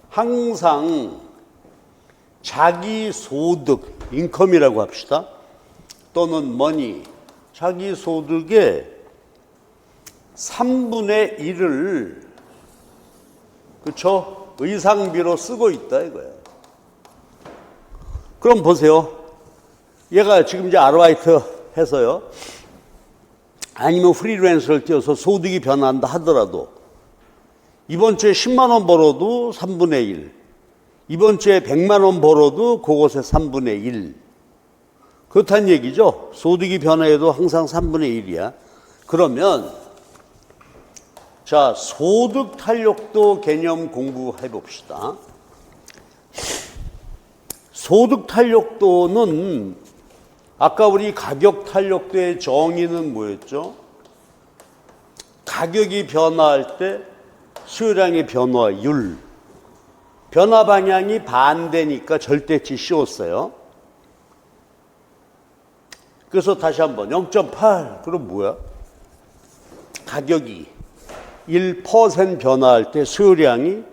Speaker 1: 항상 자기 소득, 인컴이라고 합시다. 또는 머니, 자기 소득의 3분의 1을 그렇죠? 의상비로 쓰고 있다 이거예요. 그럼 보세요. 얘가 지금 이제 아르바이트 해서요. 아니면 프리랜서를 띄워서 소득이 변한다 하더라도 이번 주에 10만 원 벌어도 3분의 1. 이번 주에 100만 원 벌어도 그것의 3분의 1. 그렇다는 얘기죠. 소득이 변화해도 항상 3분의 1이야. 그러면 자, 소득 탄력도 개념 공부해 봅시다. 소득 탄력도는 아까 우리 가격 탄력도의 정의는 뭐였죠? 가격이 변화할 때 수요량의 변화율. 변화 방향이 반대니까 절대치 씌웠어요. 그래서 다시 한번 0.8 그럼 뭐야? 가격이 1% 변화할 때 수요량이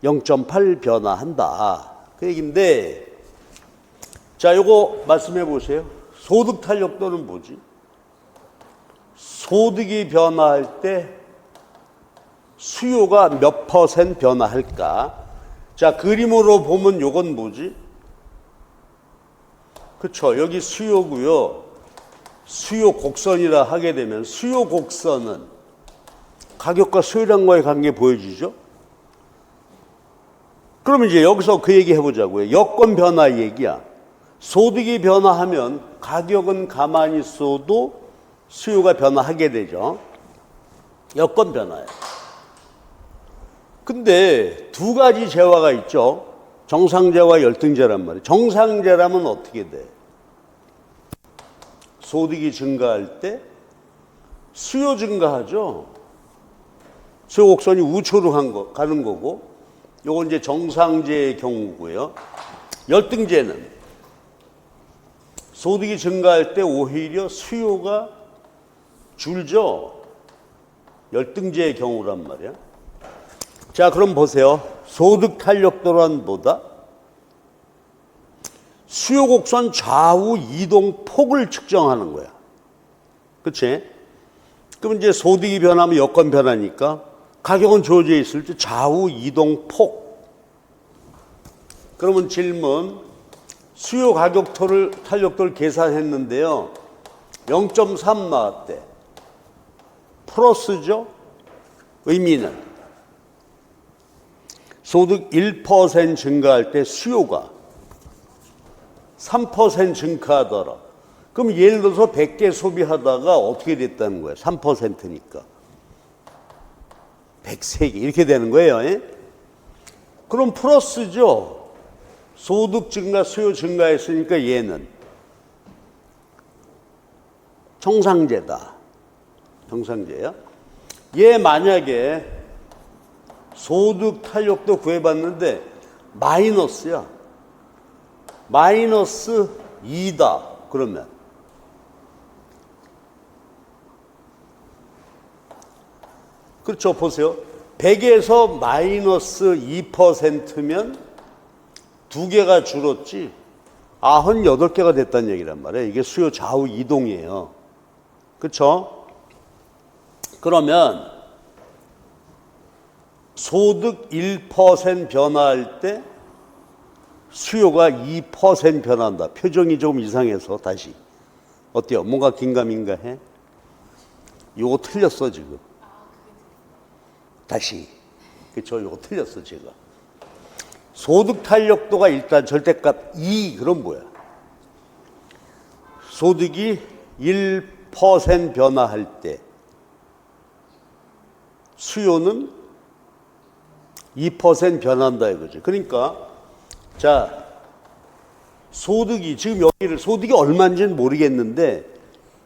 Speaker 1: 0.8 변화한다. 그 얘기인데 자, 요거 말씀해 보세요. 소득 탄력도는 뭐지? 소득이 변화할 때 수요가 몇 % 변화할까? 자, 그림으로 보면 요건 뭐지? 그쵸, 여기 수요고요. 수요 곡선이라 하게 되면 수요 곡선은 가격과 수요량과의 관계 보여지죠? 그러면 이제 여기서 그 얘기 해보자고요. 여건 변화 얘기야. 소득이 변화하면 가격은 가만히 있어도 수요가 변화하게 되죠. 여건 변화예요. 근데 두 가지 재화가 있죠. 정상재와 열등재란 말이에요. 정상재라면 어떻게 돼? 소득이 증가할 때 수요 증가하죠. 수요 곡선이 우초로 가는 거고, 요건 이제 정상재의 경우고요. 열등재는 소득이 증가할 때 오히려 수요가 줄죠. 열등재의 경우란 말이야. 자, 그럼 보세요. 소득 탄력도란 뭐다? 수요 곡선 좌우 이동 폭을 측정하는 거야. 그치? 그럼 이제 소득이 변하면 여건 변하니까 가격은 주어져 있을 때 좌우 이동 폭. 그러면 질문. 수요 가격 탄력도를 계산했는데요. 0.3 나왔대. 플러스죠? 의미는 소득 1% 증가할 때 수요가 3% 증가하더라. 그럼 예를 들어서 100개 소비하다가 어떻게 됐다는 거예요? 3%니까. 103개 이렇게 되는 거예요. 그럼 플러스죠. 소득 증가, 수요 증가했으니까 얘는 정상재다. 정상재야. 얘 만약에 소득 탄력도 구해봤는데 마이너스야. 마이너스 2다. 그러면 그렇죠. 보세요. 100에서 마이너스 2%면 두 개가 줄었지 98개가 됐다는 얘기란 말이에요. 이게 수요 좌우 이동이에요. 그렇죠? 그러면 소득 1% 변화할 때 수요가 2% 변한다. 표정이 좀 이상해서 다시. 어때요? 뭔가 긴가민가해? 요거 틀렸어 지금. 다시. 그렇죠? 요거 틀렸어 제가. 소득 탄력도가 일단 절대값 2. 그럼 뭐야? 소득이 1% 변화할 때 수요는 2% 변한다 이거죠. 그러니까 자, 소득이 지금 여기를 소득이 얼마인지는 모르겠는데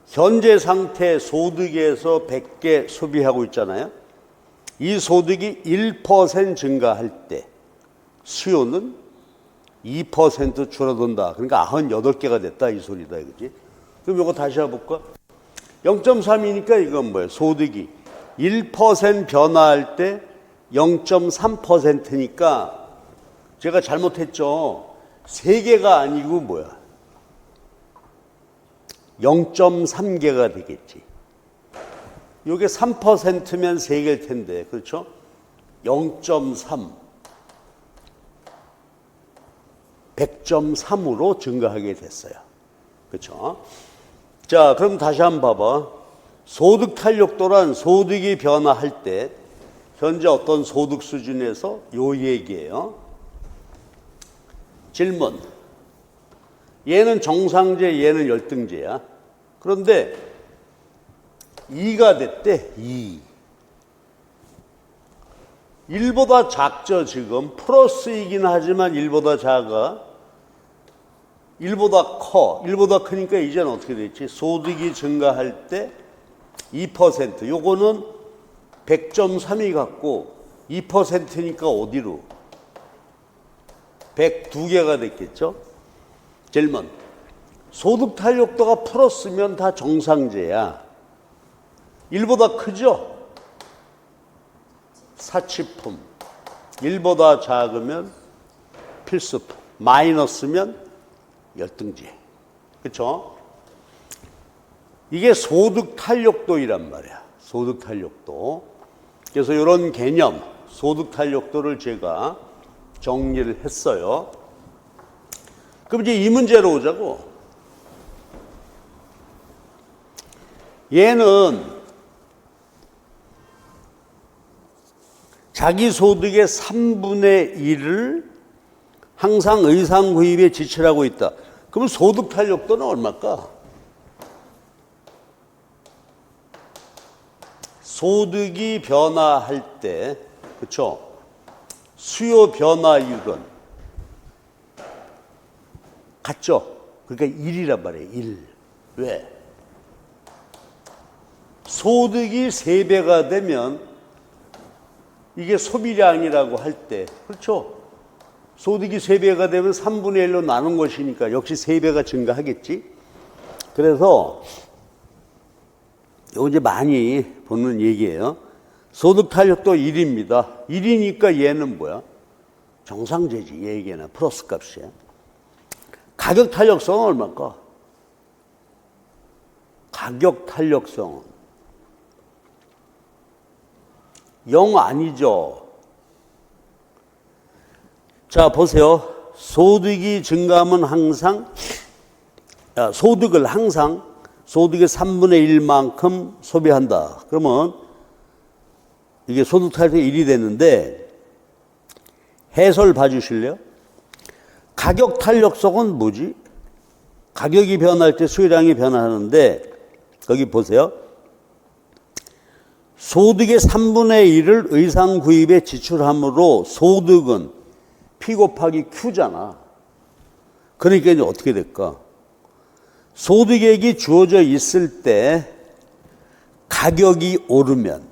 Speaker 1: 현재 상태 소득에서 100개 소비하고 있잖아요. 이 소득이 1% 증가할 때 수요는 2% 줄어든다. 그러니까 98개가 됐다 이 소리다 이거지. 그럼 이거 다시 해볼까? 0.3이니까 이건 뭐예요? 소득이 1% 변화할 때 0.3%니까 제가 잘못했죠. 3개가 아니고 뭐야? 0.3개가 되겠지. 이게 3%면 3개일 텐데, 그렇죠? 0.3, 100.3으로 증가하게 됐어요. 그렇죠? 자, 그럼 다시 한번 봐봐. 소득 탄력도란 소득이 변화할 때 현재 어떤 소득 수준에서 요 얘기예요. 질문. 얘는 정상제, 얘는 열등제야. 그런데 2가 됐대. 2. 1보다 작죠, 지금. 플러스이긴 하지만 1보다 작아. 1보다 커. 1보다 크니까 이제는 어떻게 됐지? 소득이 증가할 때 2%. 요거는 100.3이 같고 2%니까 어디로? 102개가 됐겠죠? 질문. 소득 탄력도가 플러스면 다 정상제야. 1보다 크죠? 사치품. 1보다 작으면 필수품. 마이너스면 열등제. 그렇죠? 이게 소득 탄력도이란 말이야. 소득 탄력도. 그래서 이런 개념, 소득 탄력도를 제가 정리를 했어요. 그럼 이제 이 문제로 오자고. 얘는 자기 소득의 3분의 1을 항상 의상 구입에 지출하고 있다. 그러면 소득 탄력도는 얼마일까? 소득이 변화할 때, 그렇죠? 수요 변화율은 같죠? 그러니까 1이란 말이에요. 1. 왜? 소득이 3배가 되면 이게 소비량이라고 할 때, 그렇죠? 소득이 3배가 되면 3분의 1로 나눈 것이니까 역시 3배가 증가하겠지? 그래서 이거 이제 많이 보는 얘기예요. 소득 탄력도 1입니다. 1이니까 얘는 뭐야? 정상제지. 얘에게는 플러스 값이야. 가격 탄력성은 얼마일까? 가격 탄력성은 0 아니죠. 자, 보세요. 소득이 증가하면 항상, 소득을 항상 소득의 3분의 1만큼 소비한다. 그러면 이게 소득 탄력도 1이 됐는데 해설 봐주실래요? 가격 탄력성은 뭐지? 가격이 변할 때 수요량이 변화하는데 거기 보세요. 소득의 3분의 1을 의상 구입에 지출함으로 소득은 P 곱하기 Q잖아. 그러니까 이제 어떻게 될까? 소득액이 주어져 있을 때 가격이 오르면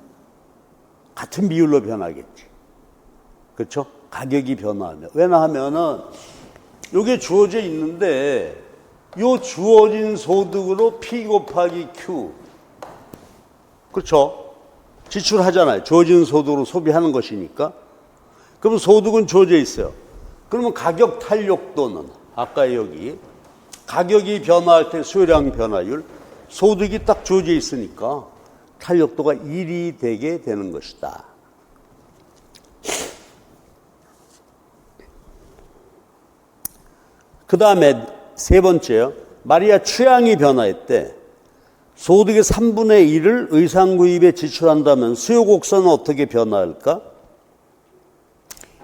Speaker 1: 같은 비율로 변하겠지. 그렇죠? 가격이 변화하면. 왜냐하면은 이게 주어져 있는데 요 주어진 소득으로 P 곱하기 Q. 그렇죠? 지출하잖아요. 주어진 소득으로 소비하는 것이니까. 그럼 소득은 주어져 있어요. 그러면 가격 탄력도는 아까 여기 가격이 변화할 때 수요량 변화율, 소득이 딱 주어져 있으니까 탄력도가 1이 되게 되는 것이다. 그 다음에 세 번째요. 마리아 취향이 변화했대. 소득의 3분의 1을 의상 구입에 지출한다면 수요 곡선은 어떻게 변화할까?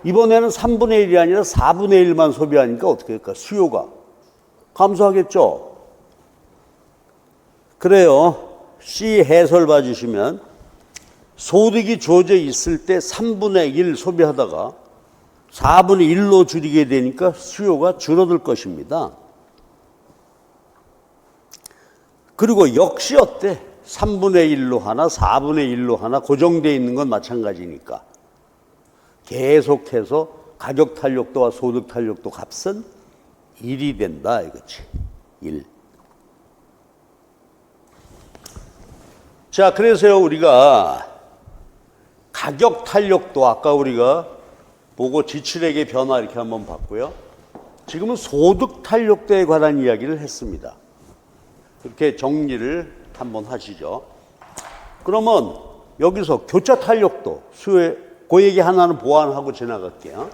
Speaker 1: 이번에는 3분의 1이 아니라 4분의 1만 소비하니까 어떻게 될까? 수요가 감소하겠죠? 그래요. C 해설 봐주시면 소득이 주어져 있을 때 3분의 1 소비하다가 4분의 1로 줄이게 되니까 수요가 줄어들 것입니다. 그리고 역시 어때? 3분의 1로 하나 4분의 1로 하나 고정되어 있는 건 마찬가지니까 계속해서 가격 탄력도와 소득 탄력도 값은 1이 된다 이거지. 1. 자, 그래서요 우리가 가격 탄력도 아까 우리가 보고 지출액의 변화 이렇게 한번 봤고요. 지금은 소득 탄력도에 관한 이야기를 했습니다. 그렇게 정리를 한번 하시죠. 그러면 여기서 교차 탄력도 수요의 그 얘기 하나는 보완하고 지나갈게요.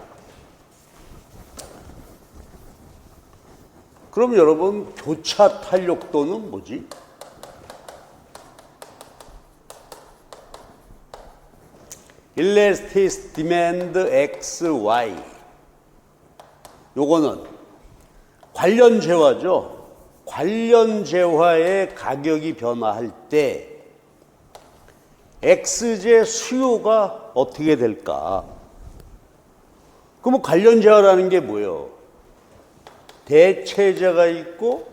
Speaker 1: 그럼 여러분 교차 탄력도는 뭐지? 일레스티스 디맨드 XY. 요거는 관련 재화죠. 관련 재화의 가격이 변화할 때 X재 수요가 어떻게 될까? 그러면 관련 재화라는 게 뭐예요? 대체재가 있고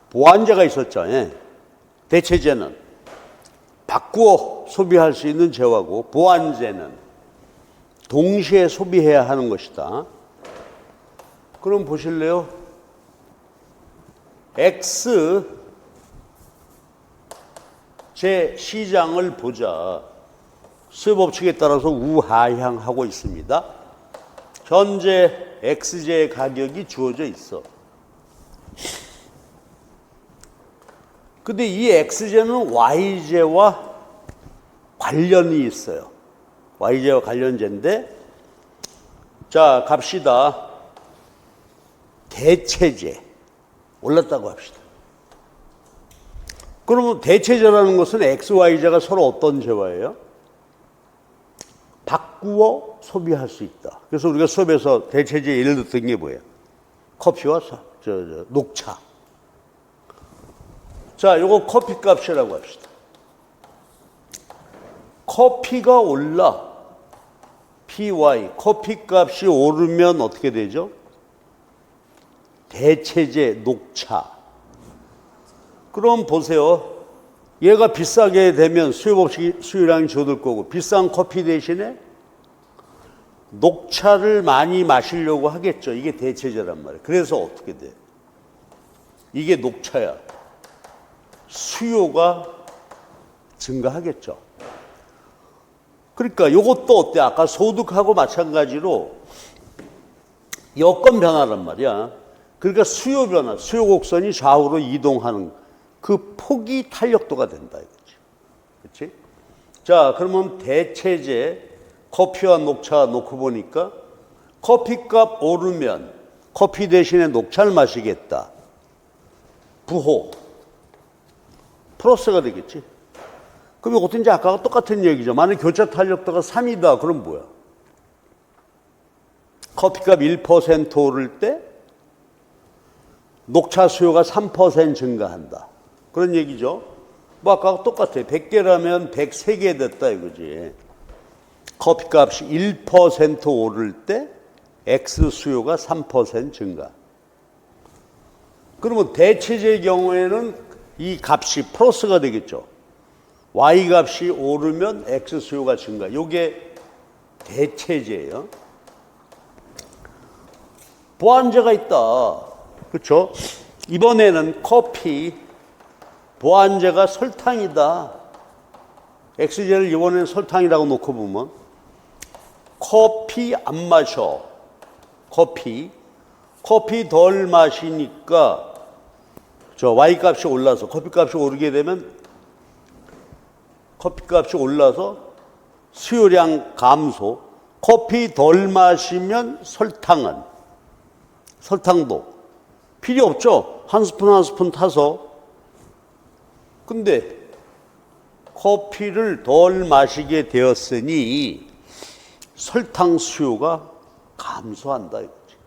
Speaker 1: 보완재가 있었죠. 예. 대체재는 바꾸어 소비할 수 있는 재화고 보완재는 동시에 소비해야 하는 것이다. 그럼 보실래요? X 제 시장을 보자. 수요법칙에 따라서 우하향하고 있습니다. 현재 X제의 가격이 주어져 있어. 근데 이 X제는 Y제와 관련이 있어요. Y제와 관련제인데, 자, 갑시다. 대체제. 올랐다고 합시다. 그러면 대체제라는 것은 XY제가 서로 어떤 재화예요? 바꾸어 소비할 수 있다. 그래서 우리가 수업에서 대체제 예를 들었던 게 뭐예요? 커피와 녹차. 자, 요거 커피 값이라고 합시다. 커피가 올라. PY. 커피 값이 오르면 어떻게 되죠? 대체제 녹차. 그럼 보세요. 얘가 비싸게 되면 수요량이 줄어들 거고, 비싼 커피 대신에 녹차를 많이 마시려고 하겠죠. 이게 대체제란 말이에요. 그래서 어떻게 돼? 이게 녹차야. 수요가 증가하겠죠. 그러니까 이것도 어때? 아까 소득하고 마찬가지로 여건 변화란 말이야. 그러니까 수요 변화, 수요 곡선이 좌우로 이동하는 그 폭이 탄력도가 된다 이거지. 그렇지? 자, 그러면 대체제 커피와 녹차 놓고 보니까 커피값 오르면 커피 대신에 녹차를 마시겠다. 부호 플러스가 되겠지. 그럼 이것도 이제 아까와 똑같은 얘기죠. 만약 교차 탄력도가 3이다. 그럼 뭐야? 커피값 1% 오를 때 녹차 수요가 3% 증가한다. 그런 얘기죠. 뭐 아까와 똑같아요. 100개라면 103개 됐다 이거지. 커피값이 1% 오를 때 X 수요가 3% 증가. 그러면 대체제의 경우에는 이 값이 플러스가 되겠죠. Y 값이 오르면 X 수요가 증가. 이게 대체제예요. 보완제가 있다. 그렇죠? 이번에는 커피 보완제가 설탕이다. X제를 이번에는 설탕이라고 놓고 보면 커피 안 마셔. 커피 덜 마시니까 저 Y 값이 올라서 커피 값이 오르게 되면 커피 값이 올라서 수요량 감소. 커피 덜 마시면 설탕도 필요 없죠. 한 스푼 한 스푼 타서. 근데 커피를 덜 마시게 되었으니 설탕 수요가 감소한다 이거지.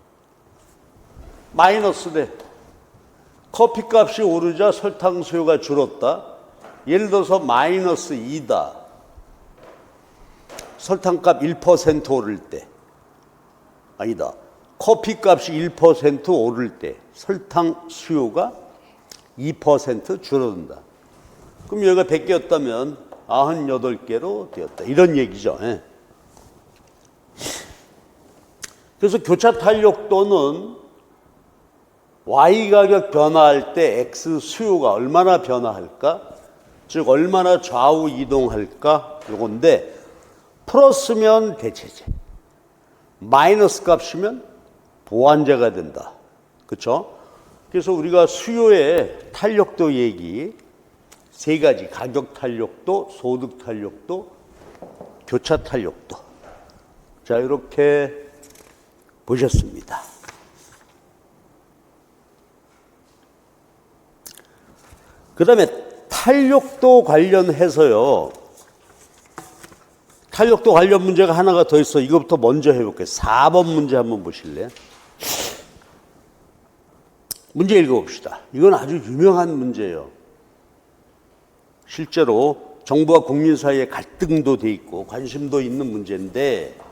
Speaker 1: 마이너스 돼. 커피 값이 오르자 설탕 수요가 줄었다. 예를 들어서 마이너스 2다. 설탕값 1% 오를 때. 아니다. 커피 값이 1% 오를 때 설탕 수요가 2% 줄어든다. 그럼 여기가 100개였다면 98개로 되었다. 이런 얘기죠. 예. 그래서 교차 탄력도는 Y 가격 변화할 때 X 수요가 얼마나 변화할까? 즉 얼마나 좌우 이동할까? 요건데 플러스면 대체제, 마이너스 값이면 보완제가 된다. 그렇죠? 그래서 우리가 수요의 탄력도 얘기 세 가지, 가격 탄력도, 소득 탄력도, 교차 탄력도. 자, 이렇게 보셨습니다. 그 다음에 탄력도 관련해서요, 탄력도 관련 문제가 하나가 더 있어. 이것부터 먼저 해볼게요. 4번 문제 한번 보실래요? 문제 읽어봅시다. 이건 아주 유명한 문제예요. 실제로 정부와 국민 사이에 갈등도 돼 있고 관심도 있는 문제인데,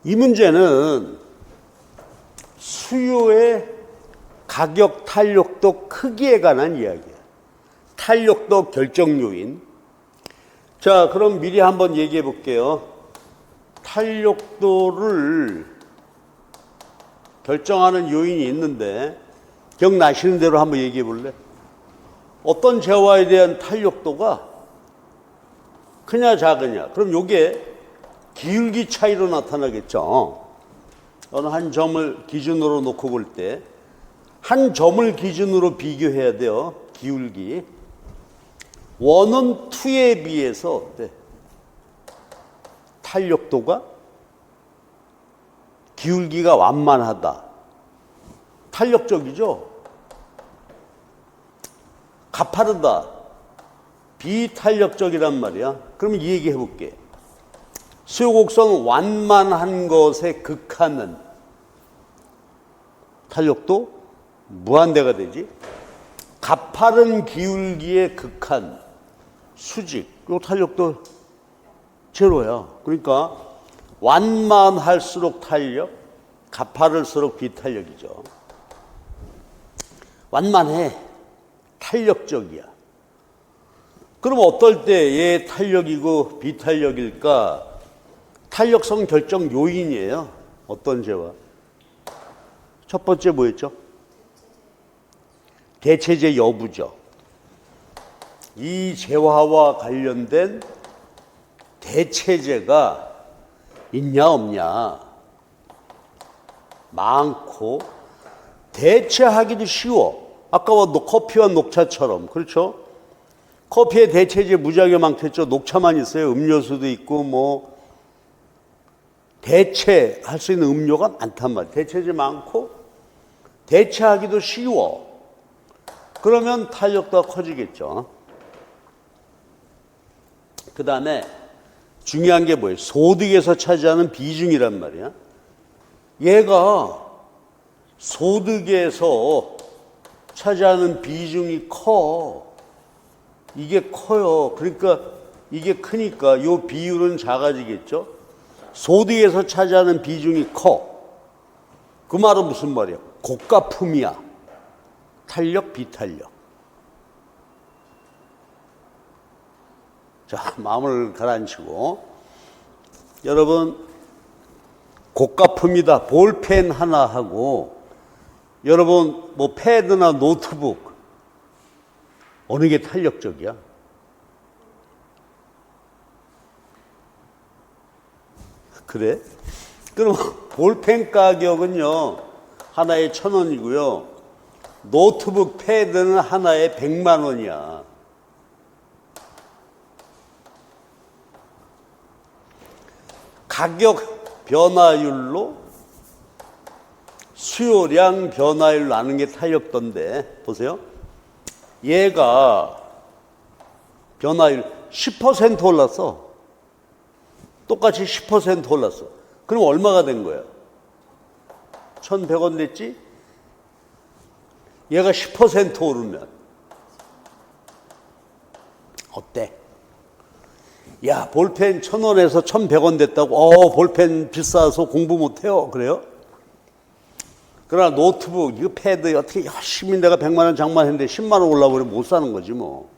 Speaker 1: 이 문제는 수요의 가격 탄력도 크기에 관한 이야기예요. 탄력도 결정 요인. 자, 그럼 미리 한번 얘기해 볼게요. 탄력도를 결정하는 요인이 있는데 기억나시는 대로 한번 얘기해 볼래? 어떤 재화에 대한 탄력도가 크냐 작으냐. 그럼 요게 기울기 차이로 나타나겠죠. 어느 한 점을 기준으로 놓고 볼 때 한 점을 기준으로 비교해야 돼요. 기울기. 원은 2에 비해서 어때? 탄력도가 기울기가 완만하다. 탄력적이죠. 가파르다. 비탄력적이란 말이야. 그러면 이 얘기 해볼게. 수요곡선 완만한 것에 극한은 탄력도 무한대가 되지. 가파른 기울기의 극한 수직, 이 탄력도 제로야. 그러니까 완만할수록 탄력, 가파를수록 비탄력이죠. 완만해, 탄력적이야. 그럼 어떨 때 얘 탄력이고 비탄력일까? 탄력성 결정 요인이에요. 어떤 재화? 첫 번째 뭐였죠? 대체재 여부죠. 이 재화와 관련된 대체재가 있냐 없냐. 많고 대체하기도 쉬워. 아까 커피와 녹차처럼. 그렇죠? 커피에 대체재 무지하게 많겠죠. 녹차만 있어요. 음료수도 있고 뭐 대체할 수 있는 음료가 많단 말이에요. 대체재 많고 대체하기도 쉬워. 그러면 탄력도가 커지겠죠. 그 다음에 중요한 게 뭐예요? 소득에서 차지하는 비중이란 말이야. 얘가 소득에서 차지하는 비중이 커. 이게 커요. 그러니까 이게 크니까 이 비율은 작아지겠죠. 소득에서 차지하는 비중이 커. 그 말은 무슨 말이야? 고가품이야. 탄력, 비탄력. 자, 마음을 가라앉히고. 여러분, 고가품이다. 볼펜 하나 하고, 여러분, 뭐, 패드나 노트북, 어느 게 탄력적이야? 그래? 그럼 볼펜 가격은요, 하나에 1,000원이고요. 노트북 패드는 하나에 100만 원이야. 가격 변화율로 수요량 변화율 나는 게 탄력도인데, 보세요. 얘가 변화율 10% 올랐어. 똑같이 10% 올랐어. 그럼 얼마가 된 거야? 1,100원 됐지? 얘가 10% 오르면 어때? 야, 볼펜 1,000원에서 1,100원 됐다고 볼펜 비싸서 공부 못해요. 그래요? 그러나 노트북, 이거 패드 어떻게 열심히 내가 100만 원 장만했는데 10만 원 올라버리면 못 사는 거지 뭐.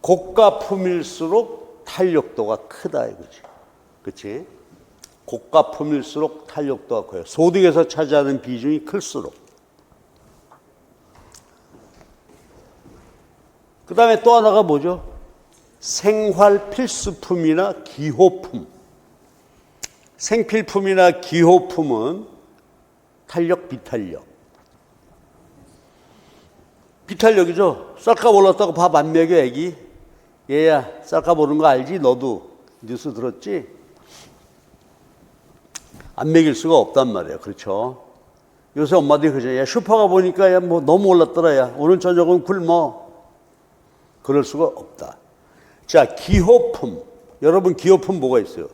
Speaker 1: 고가품일수록 탄력도가 크다 이거지. 그렇지? 고가품일수록 탄력도가 커요. 소득에서 차지하는 비중이 클수록. 그 다음에 또 하나가 뭐죠? 생활 필수품이나 기호품. 생필품이나 기호품은 탄력, 비탄력. 비탄력이죠. 쌀값 올랐다고 밥 안 먹여, 애기. 얘야, 쌀값 오른 거 알지? 너도 뉴스 들었지? 안 먹일 수가 없단 말이에요. 그렇죠? 요새 엄마들이 그러죠. 야, 슈퍼가 보니까 야, 뭐 너무 올랐더라. 야, 오늘 저녁은 굶어. 그럴 수가 없다. 자, 기호품. 여러분, 기호품 뭐가 있어요?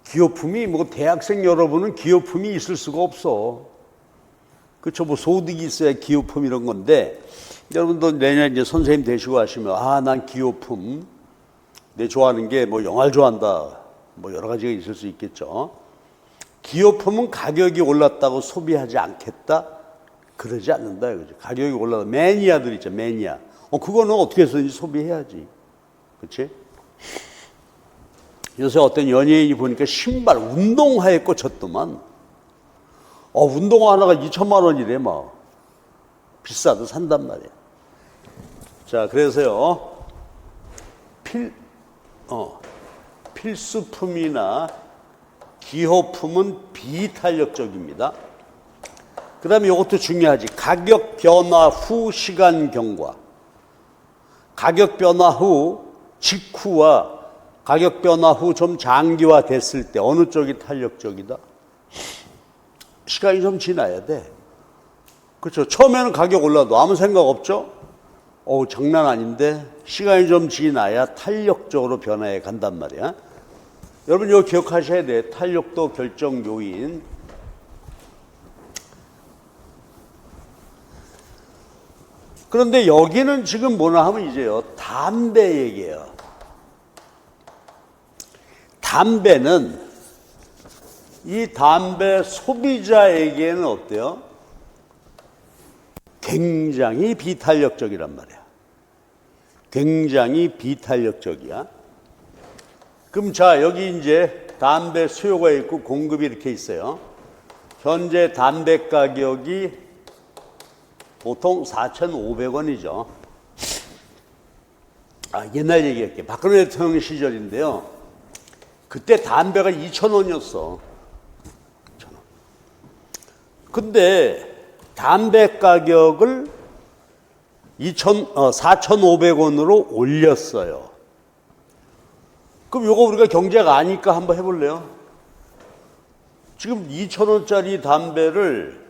Speaker 1: 기호품이 뭐 대학생 여러분은 기호품이 있을 수가 없어. 그렇죠. 뭐 소득이 있어야 기호품 이런 건데, 여러분도 내년 이제 선생님 되시고 하시면, 아, 난 기호품. 내 좋아하는 게 뭐 영화를 좋아한다. 뭐 여러 가지가 있을 수 있겠죠. 기호품은 가격이 올랐다고 소비하지 않겠다? 그러지 않는다. 이거죠. 가격이 올라다. 매니아들 있죠. 매니아. 그거는 어떻게 해서든지 소비해야지. 그렇지? 요새 어떤 연예인이 보니까 신발, 운동화에 꽂혔더만. 운동화 하나가 2천만 원이래, 막. 비싸도 산단 말이야. 자, 그래서요, 필수품이나 기호품은 비탄력적입니다. 그 다음에 이것도 중요하지. 가격 변화 후 시간 경과. 가격 변화 후 직후와 가격 변화 후 좀 장기화 됐을 때 어느 쪽이 탄력적이다? 시간이 좀 지나야 돼. 그렇죠. 처음에는 가격 올라도 아무 생각 없죠? 장난 아닌데 시간이 좀 지나야 탄력적으로 변화해 간단 말이야. 여러분 이거 기억하셔야 돼. 탄력도 결정 요인. 그런데 여기는 지금 뭐나 하면 이제요. 담배 얘기예요. 담배는 이 담배 소비자에게는 어때요? 굉장히 비탄력적이란 말이야. 굉장히 비탄력적이야. 그럼 자, 여기 이제 담배 수요가 있고 공급이 이렇게 있어요. 현재 담배 가격이 보통 4,500원이죠. 옛날 얘기할게요. 박근혜 대통령 시절인데요. 그때 담배가 2,000원이었어. 근데 담배 가격을 4,500원으로 올렸어요. 그럼 요거 우리가 경제가 아니까 한번 해볼래요? 지금 2,000원짜리 담배를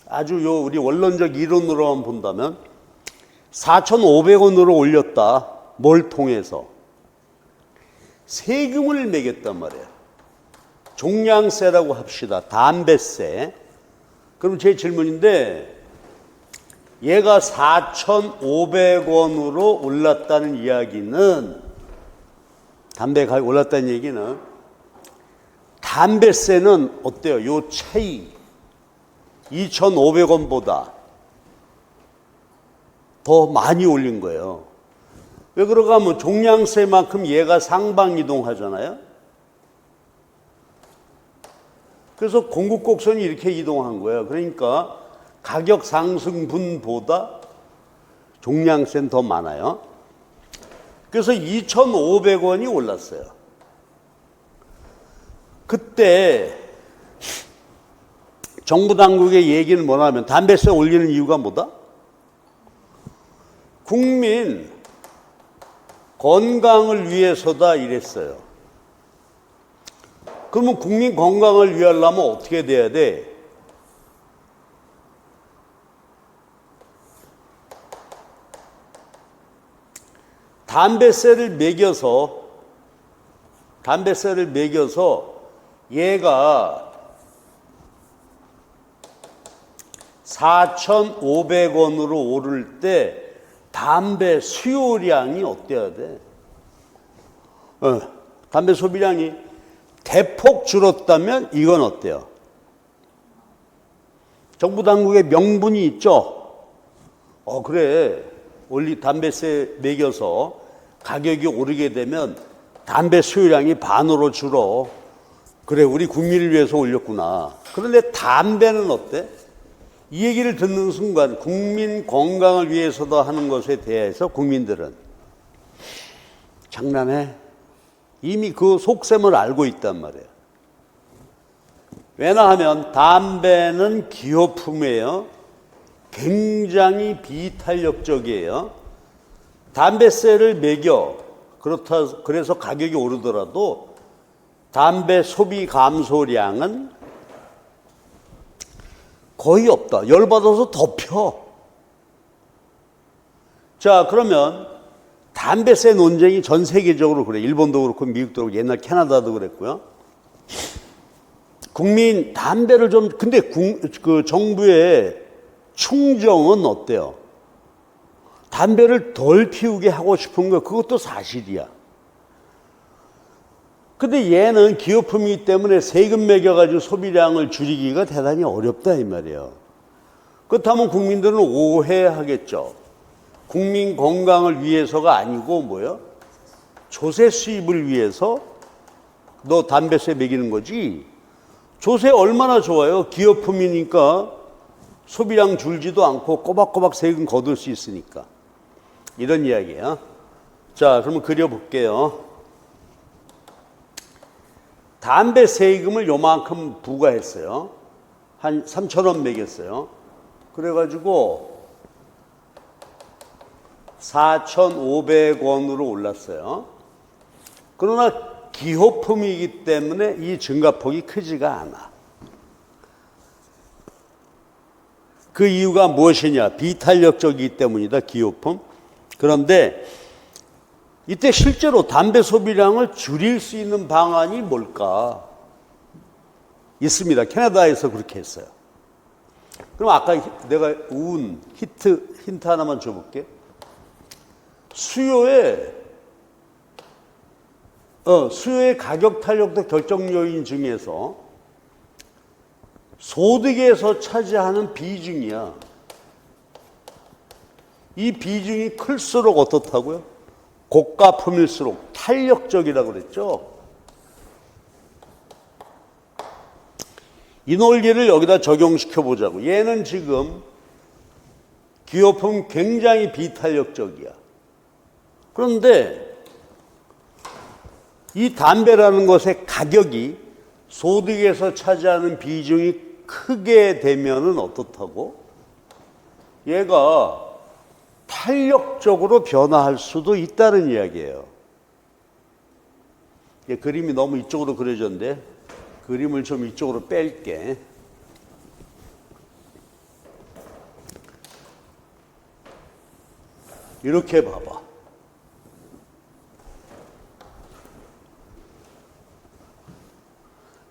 Speaker 1: 아주 우리 원론적 이론으로만 본다면 4,500원으로 올렸다. 뭘 통해서? 세금을 매겼단 말이에요. 종량세라고 합시다. 담배세. 그럼 제 질문인데 얘가 4,500원으로 올랐다는 이야기는 담배 가격이 올랐다는 얘기는 담배세는 어때요? 요 차이 2,500원보다 더 많이 올린 거예요. 왜 그러가 하면 종량세만큼 얘가 상방이동하잖아요. 그래서 공급곡선이 이렇게 이동한 거예요. 그러니까 가격 상승분보다 종량세는 더 많아요. 그래서 2,500원이 올랐어요. 그때 정부 당국의 얘기는 뭐냐면 담배세 올리는 이유가 뭐다? 국민 건강을 위해서다 이랬어요. 그러면 국민 건강을 위하려면 어떻게 돼야 돼? 담배세를 매겨서 얘가 4,500원으로 오를 때 담배 수요량이 어때야 돼? 담배 소비량이 대폭 줄었다면 이건 어때요? 정부 당국의 명분이 있죠? 그래. 담배세 매겨서 가격이 오르게 되면 담배 수요량이 반으로 줄어. 그래, 우리 국민을 위해서 올렸구나. 그런데 담배는 어때? 이 얘기를 듣는 순간 국민 건강을 위해서도 하는 것에 대해서 국민들은 장난해? 이미 그 속셈을 알고 있단 말이에요. 왜냐하면 담배는 기호품이에요. 굉장히 비탄력적이에요. 담배세를 매겨 그래서 가격이 오르더라도 담배 소비 감소량은 거의 없다. 열받아서 덮여. 자, 그러면 담배세 논쟁이 전 세계적으로 그래. 일본도 그렇고 미국도 그렇고 옛날 캐나다도 그랬고요. 국민 담배를 좀 근데 그 정부의 충정은 어때요? 담배를 덜 피우게 하고 싶은 거 그것도 사실이야. 근데 얘는 기호품이기 때문에 세금 매겨가지고 소비량을 줄이기가 대단히 어렵다 이 말이에요. 그렇다면 국민들은 오해하겠죠. 국민 건강을 위해서가 아니고 뭐요? 조세 수입을 위해서 너 담배세 매기는 거지. 조세 얼마나 좋아요. 기호품이니까 소비량 줄지도 않고 꼬박꼬박 세금 거둘 수 있으니까. 이런 이야기예요. 자, 그러면 그려볼게요. 담배 세금을 요만큼 부과했어요. 한 3,000원 매겼어요. 그래가지고 4,500원으로 올랐어요. 그러나 기호품이기 때문에 이 증가폭이 크지가 않아. 그 이유가 무엇이냐? 비탄력적이기 때문이다, 기호품. 그런데 이때 실제로 담배 소비량을 줄일 수 있는 방안이 뭘까? 있습니다. 캐나다에서 그렇게 했어요. 그럼 아까 내가 힌트 하나만 줘볼게. 수요의 가격 탄력도 결정 요인 중에서 소득에서 차지하는 비중이야. 이 비중이 클수록 어떻다고요? 고가품일수록 탄력적이라고 그랬죠. 이 논리를 여기다 적용시켜 보자고. 얘는 지금 기호품 굉장히 비탄력적이야. 그런데 이 담배라는 것의 가격이 소득에서 차지하는 비중이 크게 되면은 어떻다고? 얘가 탄력적으로 변화할 수도 있다는 이야기예요. 그림이 너무 이쪽으로 그려졌는데 그림을 좀 이쪽으로 뺄게. 이렇게 봐봐.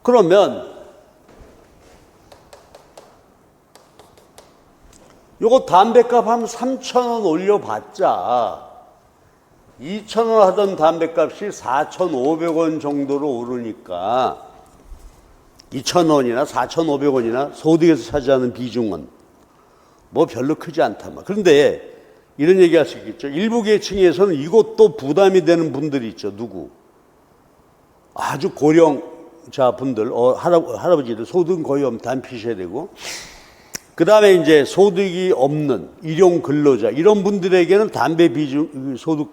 Speaker 1: 그러면 요거 담배값 한 3,000원 올려봤자 2,000원 하던 담배값이 4,500원 정도로 오르니까 2,000원이나 4,500원이나 소득에서 차지하는 비중은 뭐 별로 크지 않다. 그런데 이런 얘기 할 수 있겠죠. 일부 계층에서는 이것도 부담이 되는 분들이 있죠. 누구? 아주 고령자 분들, 할아버지들 소득 거의 없는 담배 피셔야 되고, 그 다음에 이제 소득이 없는 일용 근로자, 이런 분들에게는 담배 비중, 소득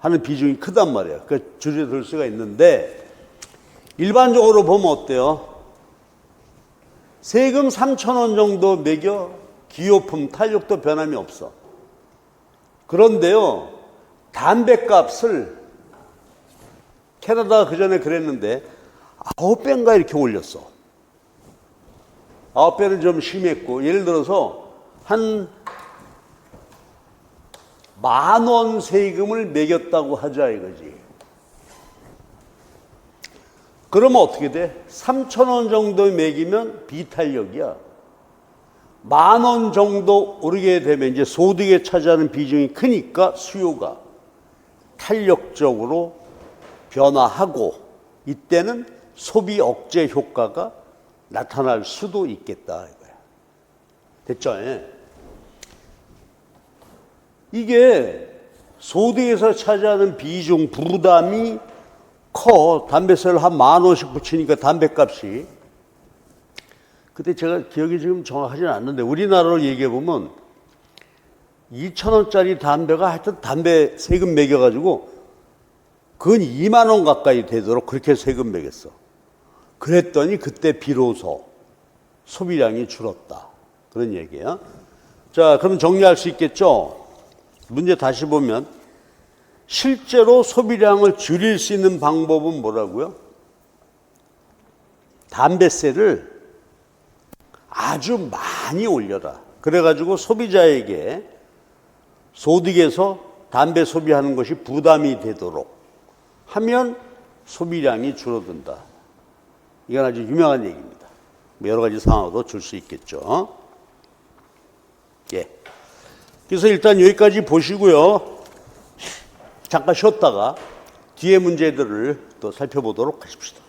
Speaker 1: 하는 비중이 크단 말이에요. 그 줄여들 수가 있는데, 일반적으로 보면 어때요? 세금 3,000원 정도 매겨 기호품 탄력도 변함이 없어. 그런데요, 담배값을 캐나다가 그 전에 그랬는데 9배인가 이렇게 올렸어. 9배는 좀 심했고, 예를 들어서 한 10,000원 세금을 매겼다고 하자 이거지. 그러면 어떻게 돼? 3,000원 정도 매기면 비탄력이야. 10,000원 정도 오르게 되면 이제 소득에 차지하는 비중이 크니까 수요가 탄력적으로 변화하고, 이때는 소비 억제 효과가 나타날 수도 있겠다 이거야. 됐죠? 이게 소득에서 차지하는 비중 부담이 커. 담배세를 한 10,000원씩 붙이니까 담배값이. 그때 제가 기억이 지금 정확하지는 않는데 우리나라로 얘기해 보면 2,000원짜리 담배가 하여튼 담배 세금 매겨가지고 그건 20,000원 가까이 되도록 그렇게 세금 매겼어. 그랬더니 그때 비로소 소비량이 줄었다. 그런 얘기예요. 자, 그럼 정리할 수 있겠죠? 문제 다시 보면 실제로 소비량을 줄일 수 있는 방법은 뭐라고요? 담배세를 아주 많이 올려라. 그래가지고 소비자에게 소득에서 담배 소비하는 것이 부담이 되도록 하면 소비량이 줄어든다. 이건 아주 유명한 얘기입니다. 여러 가지 상황도 줄 수 있겠죠. 예. 그래서 일단 여기까지 보시고요. 잠깐 쉬었다가 뒤에 문제들을 또 살펴보도록 하십시다.